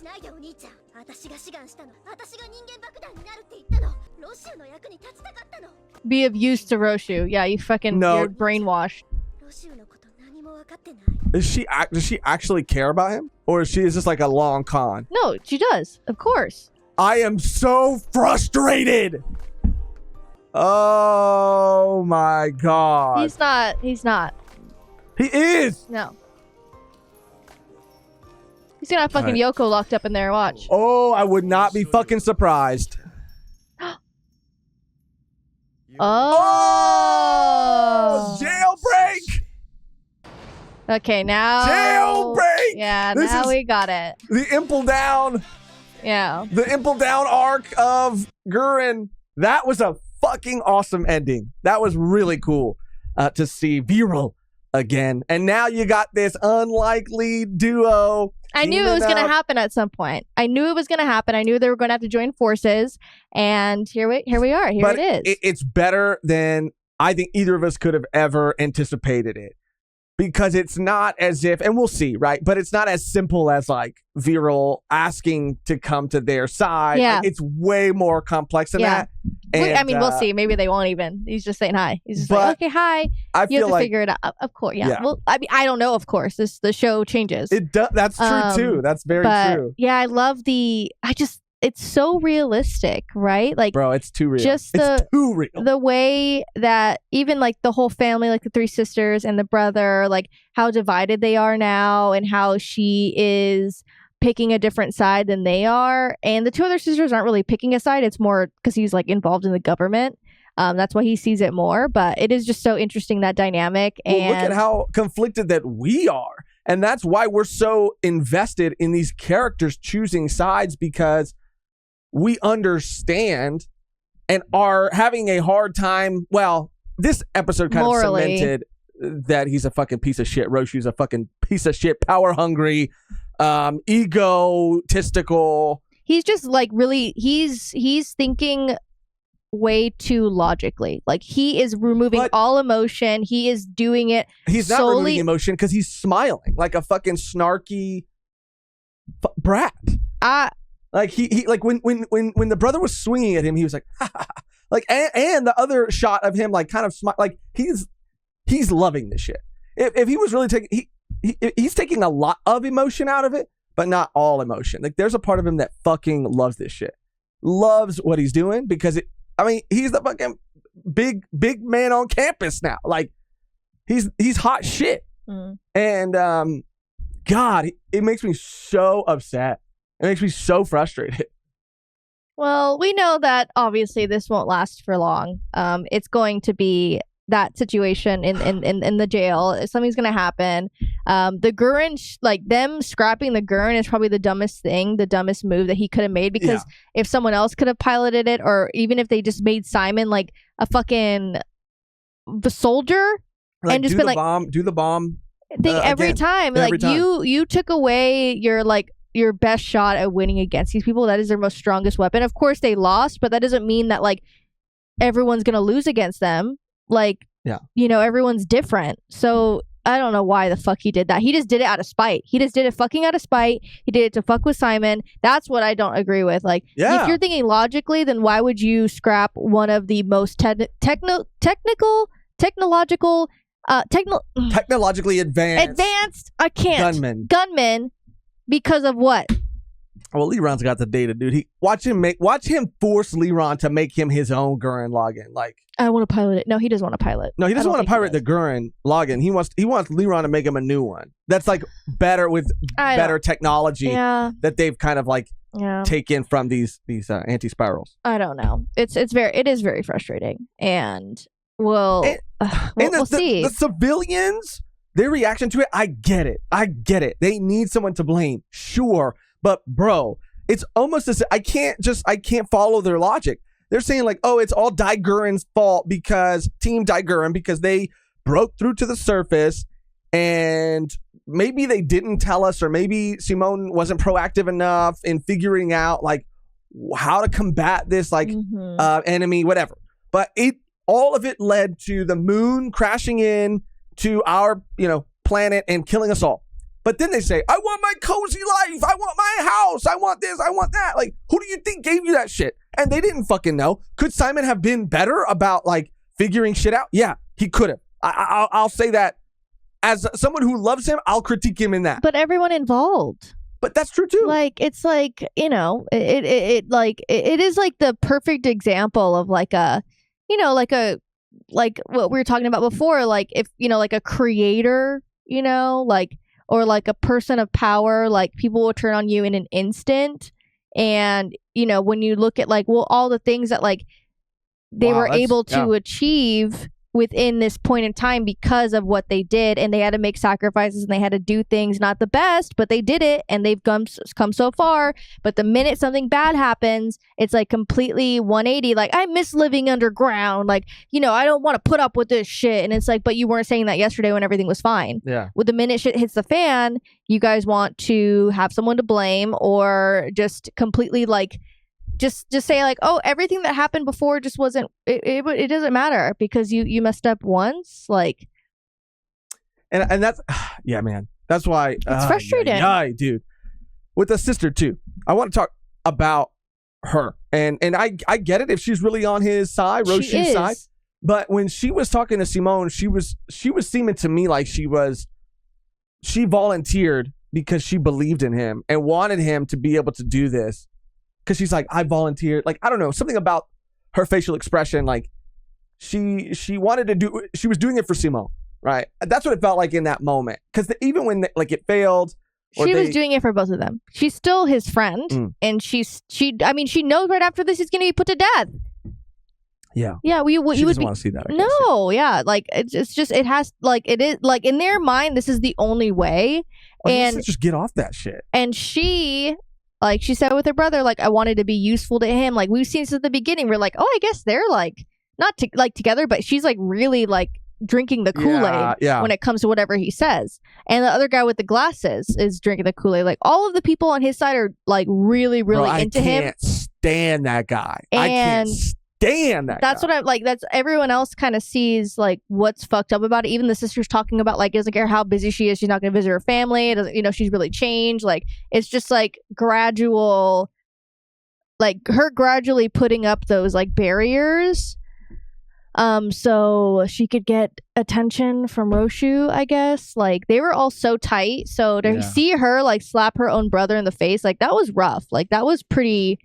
Be of use to Roshu. Yeah, you fucking you're brainwashed. Does she actually care about him? Or is this like a long con? No, she does. Of course. I am so frustrated. Oh my god. He's not. He is. No. He's gonna have fucking Yoko locked up in there. Watch. Oh, I would not be fucking surprised. Oh. Jailbreak. Okay, now. Jailbreak. Yeah, This now is we got it. The Impel Down. Yeah. The Impel Down arc of Gurren. That was a fucking awesome ending. That was really cool to see Viral again. And now you got this unlikely duo. I knew it was going to happen at some point. I knew it was going to happen. I knew they were going to have to join forces. And here we are. Here but it is. It's better than I think either of us could have ever anticipated it. Because it's not as if, and we'll see, right? But it's not as simple as like Viral asking to come to their side. Yeah. Like, it's way more complex than that. And, I mean, we'll see. Maybe they won't even. He's just saying hi. He's just like, okay, hi. I You feel have to like, figure it out. Of course, yeah. Yeah. Well, I mean, I don't know. Of course, the show changes. It does. That's true too. That's very true. Yeah, I love it's so realistic, right? Like, bro, it's too real. Just it's too real. The way that even like the whole family, like the three sisters and the brother, like how divided they are now, and how she is picking a different side than they are, and the two other sisters aren't really picking a side. It's more because he's like involved in the government. That's why he sees it more. But it is just so interesting, that dynamic. Well, and look at how conflicted that we are. And that's why we're so invested in these characters choosing sides, because we understand and are having a hard time. Well, this episode kind Morally. of cemented that he's a fucking piece of shit. Roshu's a fucking piece of shit, power hungry, egotistical. He's just like really, he's thinking way too logically. Like, he is removing all emotion. He is doing it. He's not removing emotion because he's smiling like a fucking snarky brat. Like he like when the brother was swinging at him, he was like, ha, ha, ha. Like, and the other shot of him like kind of like he's loving this shit. If he was really taking he's taking a lot of emotion out of it, but not all emotion. Like, there's a part of him that fucking loves this shit, loves what he's doing, because he's the fucking big man on campus now. Like, he's hot shit. And God, it makes me so upset. It makes me so frustrated. Well, we know that obviously this won't last for long. It's going to be that situation in the jail. Something's going to happen. The Gurren, like them scrapping the Gurren, is probably the dumbest move that he could have made, because if someone else could have piloted it, or even if they just made Simon like a fucking soldier, Like, and just been like, do the bomb thing every time. Every like, time. you took away your best shot at winning against these people. That is their most strongest weapon. Of course they lost, but that doesn't mean that like everyone's gonna lose against them. Like, everyone's different. So I don't know why the fuck he did that. He just did it out of spite. He just did it fucking out of spite. He did it to fuck with Simon. That's what I don't agree with. Like, if you're thinking logically, then why would you scrap one of the most technologically advanced gunmen Because of what? Well, Leron's got the data, dude. Watch him force Leron to make him his own Gurren Lagann. Like, I want to pilot it. No, he doesn't want to pilot. No, he doesn't want to pirate the Gurren Lagann. He wants Leron to make him a new one. That's like better with better technology that they've kind of like taken from these anti-spirals. I don't know. It is very frustrating, and we'll see. The civilians, their reaction to it, I get it. They need someone to blame, sure. But bro, it's almost as I can't follow their logic. They're saying like, oh, it's all Daigurren's fault because Team Daigurren, because they broke through to the surface and maybe they didn't tell us, or maybe Simone wasn't proactive enough in figuring out like how to combat this like enemy, whatever. But all of it led to the moon crashing in to our planet and killing us all. But then they say, I want my cozy life. I want my house. I want this. I want that. Like, who do you think gave you that shit? And they didn't fucking know. Could Simon have been better about like figuring shit out? Yeah, he could have. I'll say that as someone who loves him, I'll critique him in that. But everyone involved. But that's true too. Like, it's like, it is like the perfect example of like like what we were talking about before. Like if, like a creator, like, or like a person of power, like people will turn on you in an instant. And, when you look at like, well, all the things that like they were able to achieve within this point in time because of what they did, and they had to make sacrifices and they had to do things not the best, but they did it and they've come so far. But the minute something bad happens, it's like completely 180. Like, I miss living underground. Like, I don't want to put up with this shit. And it's like, but you weren't saying that yesterday when everything was fine. Yeah. With the minute shit hits the fan, you guys want to have someone to blame, or just completely like just say like, oh, everything that happened before just wasn't it doesn't matter because you messed up once, like. And that's man, that's why it's frustrating. Yeah, dude. With the sister too, I want to talk about her, and I get it if she's really on his side, Roshu's side. But when she was talking to Simone, she was seeming to me like she volunteered because she believed in him and wanted him to be able to do this. Because she's like, I volunteered. Like, I don't know, something about her facial expression. Like, she wanted to do. She was doing it for Simone, right? That's what it felt like in that moment. Because even when it failed, she was doing it for both of them. She's still his friend, and she knows right after this he's going to be put to death. Yeah. Yeah. She doesn't want to see that. No. Yeah. Like it's just it has like it is like in their mind this is the only way. And let's just get off that shit. And she. Like she said with her brother, like I wanted to be useful to him. Like we've seen since the beginning, we're like, oh, I guess they're like not together, but she's like really like drinking the Kool-Aid when it comes to whatever he says. And the other guy with the glasses is drinking the Kool-Aid. Like all of the people on his side are like really, really into him. I can't stand that guy. I can't stand that That's guy. what I'm like. That's everyone else kind of sees like what's fucked up about it. Even the sister's talking about like, doesn't care how busy she is. She's not going to visit her family. It doesn't, she's really changed. Like it's just like gradual, like her gradually putting up those like barriers. So she could get attention from Roshu, I guess. Like they were all so tight. So to see her like slap her own brother in the face, like that was rough. Like that was pretty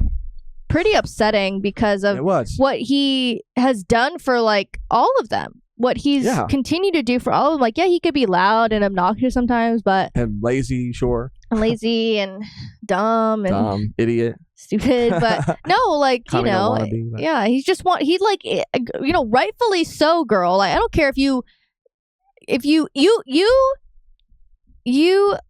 upsetting because of what he has done for like all of them. What he's continued to do for all of them. Like, yeah, he could be loud and obnoxious sometimes, but and lazy, sure. And lazy and dumb and idiot. Stupid, but no, like, yeah, he's just he's like, rightfully so, girl. Like, I don't care if you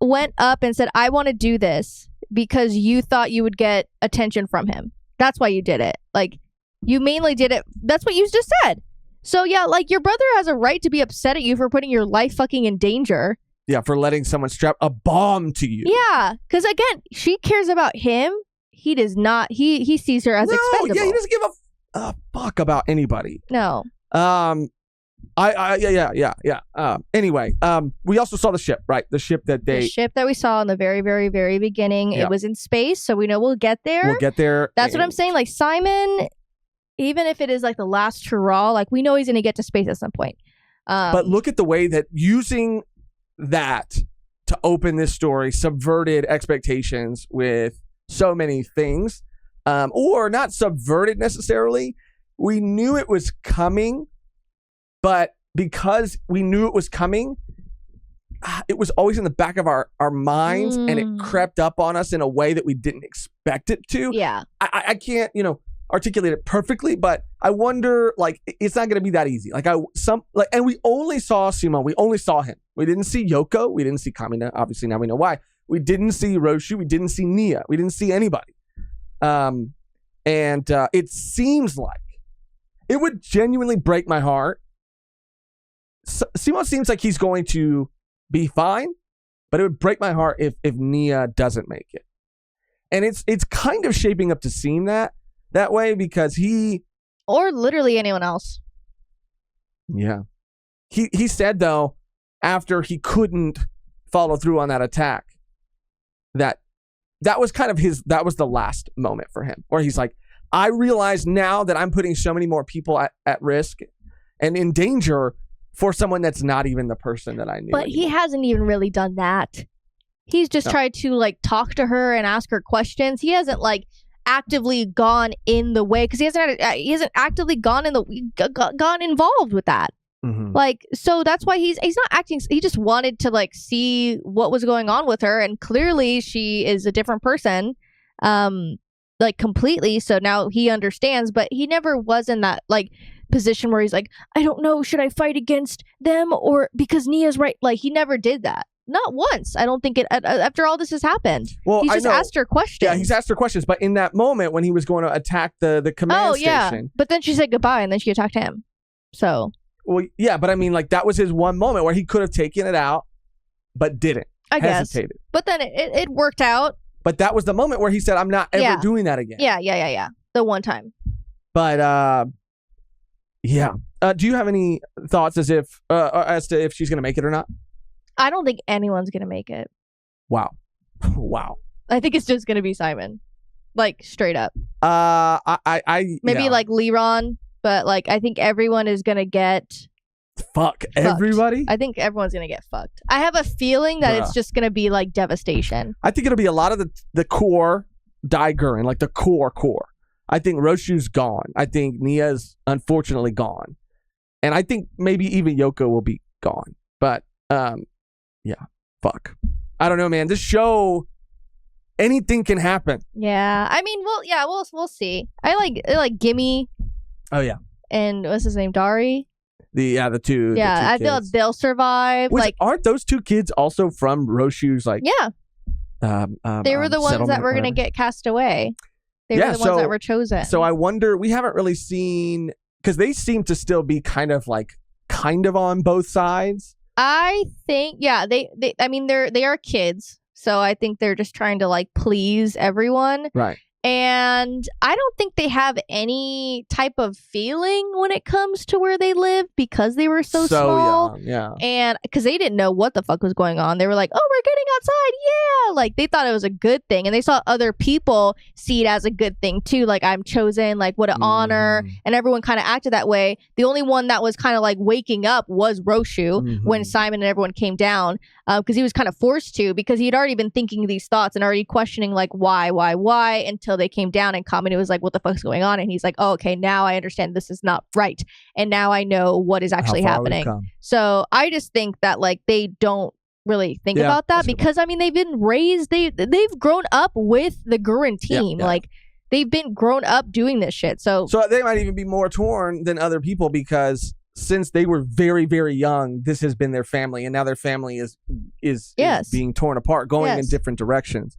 went up and said, I want to do this because you thought you would get attention from him. That's why you did it. Like, you mainly did it. That's what you just said. So, yeah, like, your brother has a right to be upset at you for putting your life fucking in danger. Yeah, for letting someone strap a bomb to you. Yeah, because, again, she cares about him. He does not. He sees her as expendable. Yeah, he doesn't give a fuck about anybody. No. Anyway, we also saw the ship, right? The ship that we saw in the very, very, very beginning. Yeah. It was in space, so we know we'll get there. We'll get there. That's what I'm saying. Like Simon, even if it is like the last hurrah, like we know he's going to get to space at some point. But look at the way that using that to open this story subverted expectations with so many things, or not subverted necessarily. We knew it was coming, but because we knew it was coming, it was always in the back of our minds, and it crept up on us in a way that we didn't expect it to. Yeah. I can't, articulate it perfectly, but I wonder, like, it's not going to be that easy. And we only saw Simon. We only saw him. We didn't see Yoko. We didn't see Kamina. Obviously, now we know why. We didn't see Roshu. We didn't see Nia. We didn't see anybody. And it seems like it would genuinely break my heart. Simon seems like he's going to be fine, but it would break my heart if Nia doesn't make it. And it's kind of shaping up to seem that way, because or literally anyone else. Yeah. He said, though, after he couldn't follow through on that attack, that was kind of that was the last moment for him, where he's like, I realize now that I'm putting so many more people at risk and in danger for someone that's not even the person that I knew. But he hasn't even really done that. He's just tried to talk to her and ask her questions. He hasn't actively gone in the way, because he hasn't actively gone involved with that. Mm-hmm. So that's why he's not acting. He just wanted to see what was going on with her, and clearly she is a different person, completely. So now he understands, but he never was in that position where he's like, I don't know, should I fight against them or because Nia's right? He never did that. Not once. I don't think it. After all this has happened, he's just asked her questions. Yeah, he's asked her questions. But in that moment when he was going to attack the command station, but then she said goodbye, and then she attacked him. So. Well, yeah, but I mean, that was his one moment where he could have taken it out, but didn't. I hesitated. guess. But then it worked out. But that was the moment where he said, "I'm not ever doing that again." Yeah. The one time. But yeah. Do you have any thoughts as to if she's going to make it or not? I don't think anyone's going to make it. Wow. I think it's just going to be Simon. Straight up. Maybe Liron, but I think everyone is going to get fucked. Everybody? I think everyone's going to get fucked. I have a feeling that it's just going to be devastation. I think it'll be a lot of the core Gurren, the core. I think Roshu's gone. I think Nia's unfortunately gone. And I think maybe even Yoko will be gone. But yeah, fuck. I don't know, man. This show, anything can happen. Yeah, I mean, we'll see. I like Gimme. Oh yeah. And what's his name? Dari. The two. Yeah, I feel they'll survive. Aren't those two kids also from Roshu's Yeah. They were the ones that were gonna get cast away. They were the ones that were chosen. So I wonder. We haven't really seen, because they seem to still be kind of on both sides. I think, they are kids, so I think they're just trying to please everyone. Right. And I don't think they have any type of feeling when it comes to where they live, because they were so small. Young, yeah. And because they didn't know what the fuck was going on. They were like, oh, we're getting outside. Yeah. They thought it was a good thing. And they saw other people see it as a good thing too. I'm chosen, what an honor. And everyone kind of acted that way. The only one that was kind of waking up was Roshu when Simon and everyone came down, because he was kind of forced to, because he had already been thinking these thoughts and already questioning why, until they came down and Kamina was like, what the fuck's going on? And he's like, oh, okay, now I understand this is not right. And now I know what is actually happening. So I just think that they don't really think about that, because they've been raised, they've grown up with the Gurren team. Yeah. They've been grown up doing this shit. So they might even be more torn than other people, because since they were very, very young, this has been their family, and now their family is being torn apart, going in different directions.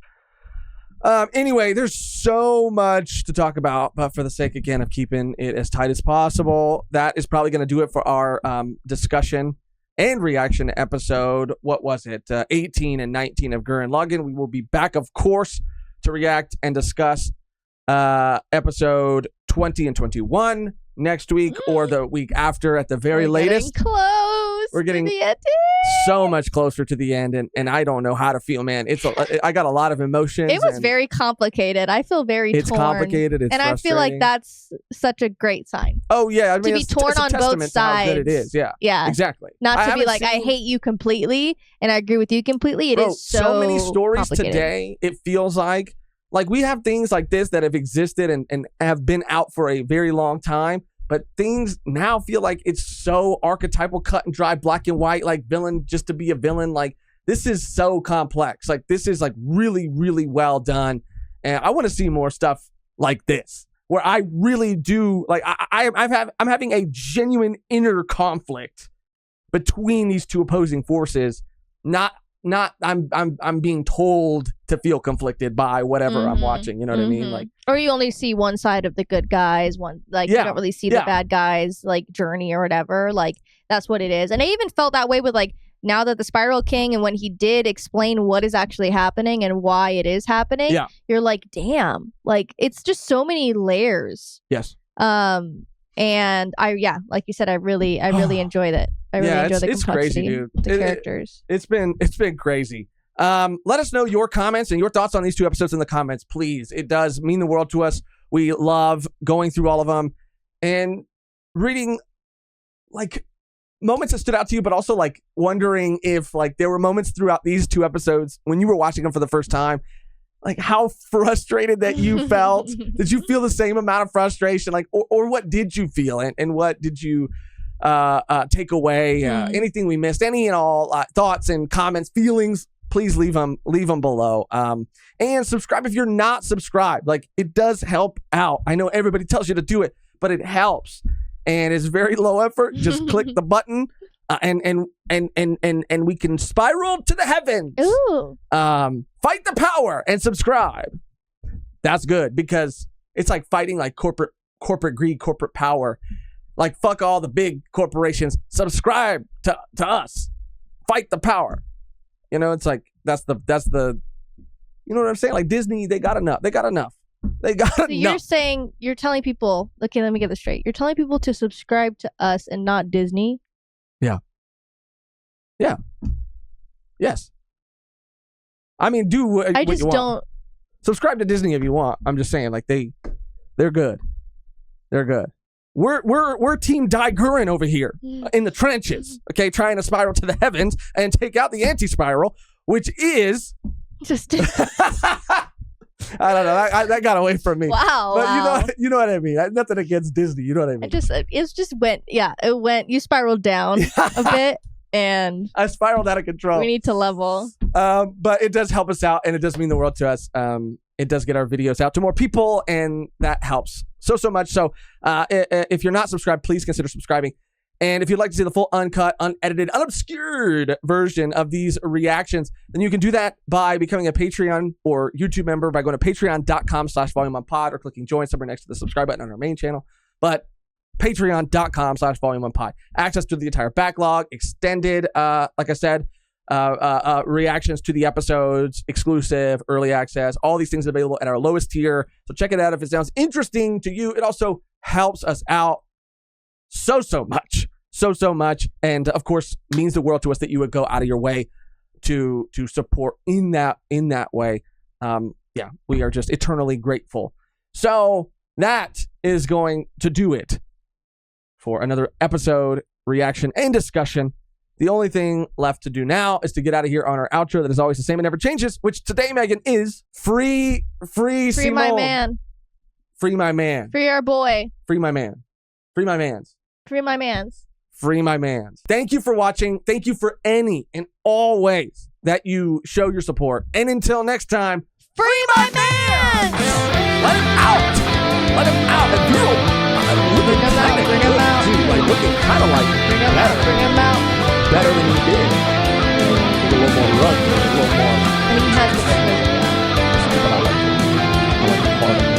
Anyway, there's so much to talk about, but for the sake, again, of keeping it as tight as possible, that is probably going to do it for our discussion and reaction episode. What was it? 18 and 19 of Gurren Lagann. We will be back, of course, to react and discuss episode 20 and 21. next week or the week after at the very We're latest. getting close. We're getting to the end. so much closer to the end, and I don't know how to feel, man. I got a lot of emotions. It was and very complicated. I feel very it's torn. complicated. It's and I feel like frustrating. that's such a great sign. Oh yeah, I mean, be it's torn a on both testament to how good it sides. is. Yeah, Yeah. exactly. Not to be haven't like, I seen- hate you completely and I agree with you completely. It Bro, is so many stories complicated. today. It feels like we have things like this that have existed and have been out for a very long time. But things now feel like it's so archetypal, cut and dry, black and white, like villain just to be a villain. Like this is so complex. Like this is like really, really well done. And I want to see more stuff like this, where I really do like I'm having a genuine inner conflict between these two opposing forces. Not I'm being told to feel conflicted by whatever I'm watching. You know what I mean? Like, or you only see one side of the good guys, one like you don't really see the bad guys like journey or whatever. Like that's what it is. And I even felt that way with like now that the Spiral King and when he did explain what is actually happening and why it is happening, you're like, damn, like it's just so many layers. Yes. And like you said, I really enjoyed it. I really enjoy the it's complexity crazy, dude. of the characters. It's been crazy. Let us know your comments and your thoughts on these two episodes in the comments, please. It does mean the world to us. We love going through all of them and reading like moments that stood out to you, but also like wondering if like there were moments throughout these two episodes when you were watching them for the first time, like how frustrated that you felt. Did you feel the same amount of frustration? Like, or what did you feel and what did you take away? Anything we missed, any and all thoughts and comments, feelings, please leave them below. And subscribe if you're not subscribed. Like it does help out. I know everybody tells you to do it, but it helps. And it's very low effort. Just click the button and we can spiral to the heavens. Ooh. Fight the power and subscribe. That's good because it's like fighting like corporate greed, corporate power. Like fuck all the big corporations. Subscribe to us. Fight the power. You know, it's like that's the you know what I'm saying? Like Disney, they got enough. So you're telling people, okay, let me get this straight. You're telling people to subscribe to us and not Disney? Yeah. Yes. I mean, do what I just you want. don't Subscribe to Disney if you want. I'm just saying, like they're good. They're good. We're Team Gurren over here in the trenches, okay, trying to spiral to the heavens and take out the anti-spiral, which is just. I don't know. That got away from me. Wow. But you know what I mean. Nothing against Disney. You know what I mean. It went. You spiraled down a bit, and I spiraled out of control. We need to level. But it does help us out, and it does mean the world to us. It does get our videos out to more people, and that helps so much. So if you're not subscribed, please consider subscribing. And if you'd like to see the full uncut, unedited, unobscured version of these reactions, then you can do that by becoming a Patreon or YouTube member by going to patreon.com/volume1pod or clicking join somewhere next to the subscribe button on our main channel. But patreon.com/volume1pod. Access to the entire backlog, extended, like I said, reactions to the episodes, exclusive, early access, all these things available at our lowest tier. So check it out if it sounds interesting to you. It also helps us out so much, and of course means the world to us that you would go out of your way to support in that way. We are just eternally grateful. So that is going to do it for another episode, reaction, and discussion. The only thing left to do now is to get out of here on our outro that is always the same and never changes, which today, Megan, is free Simone. My man. Free my man. Free our boy. Free my man. Free my mans. Free my mans. Free my mans. Thank you for watching. Thank you for any and all ways that you show your support. And until next time, free my mans! Let him out! Let him out! And bring him out. Bring him out. Like looking kind of like bring him out. Bring him out. Better than he did. A little more rugged. A little more. And he has the I like the part.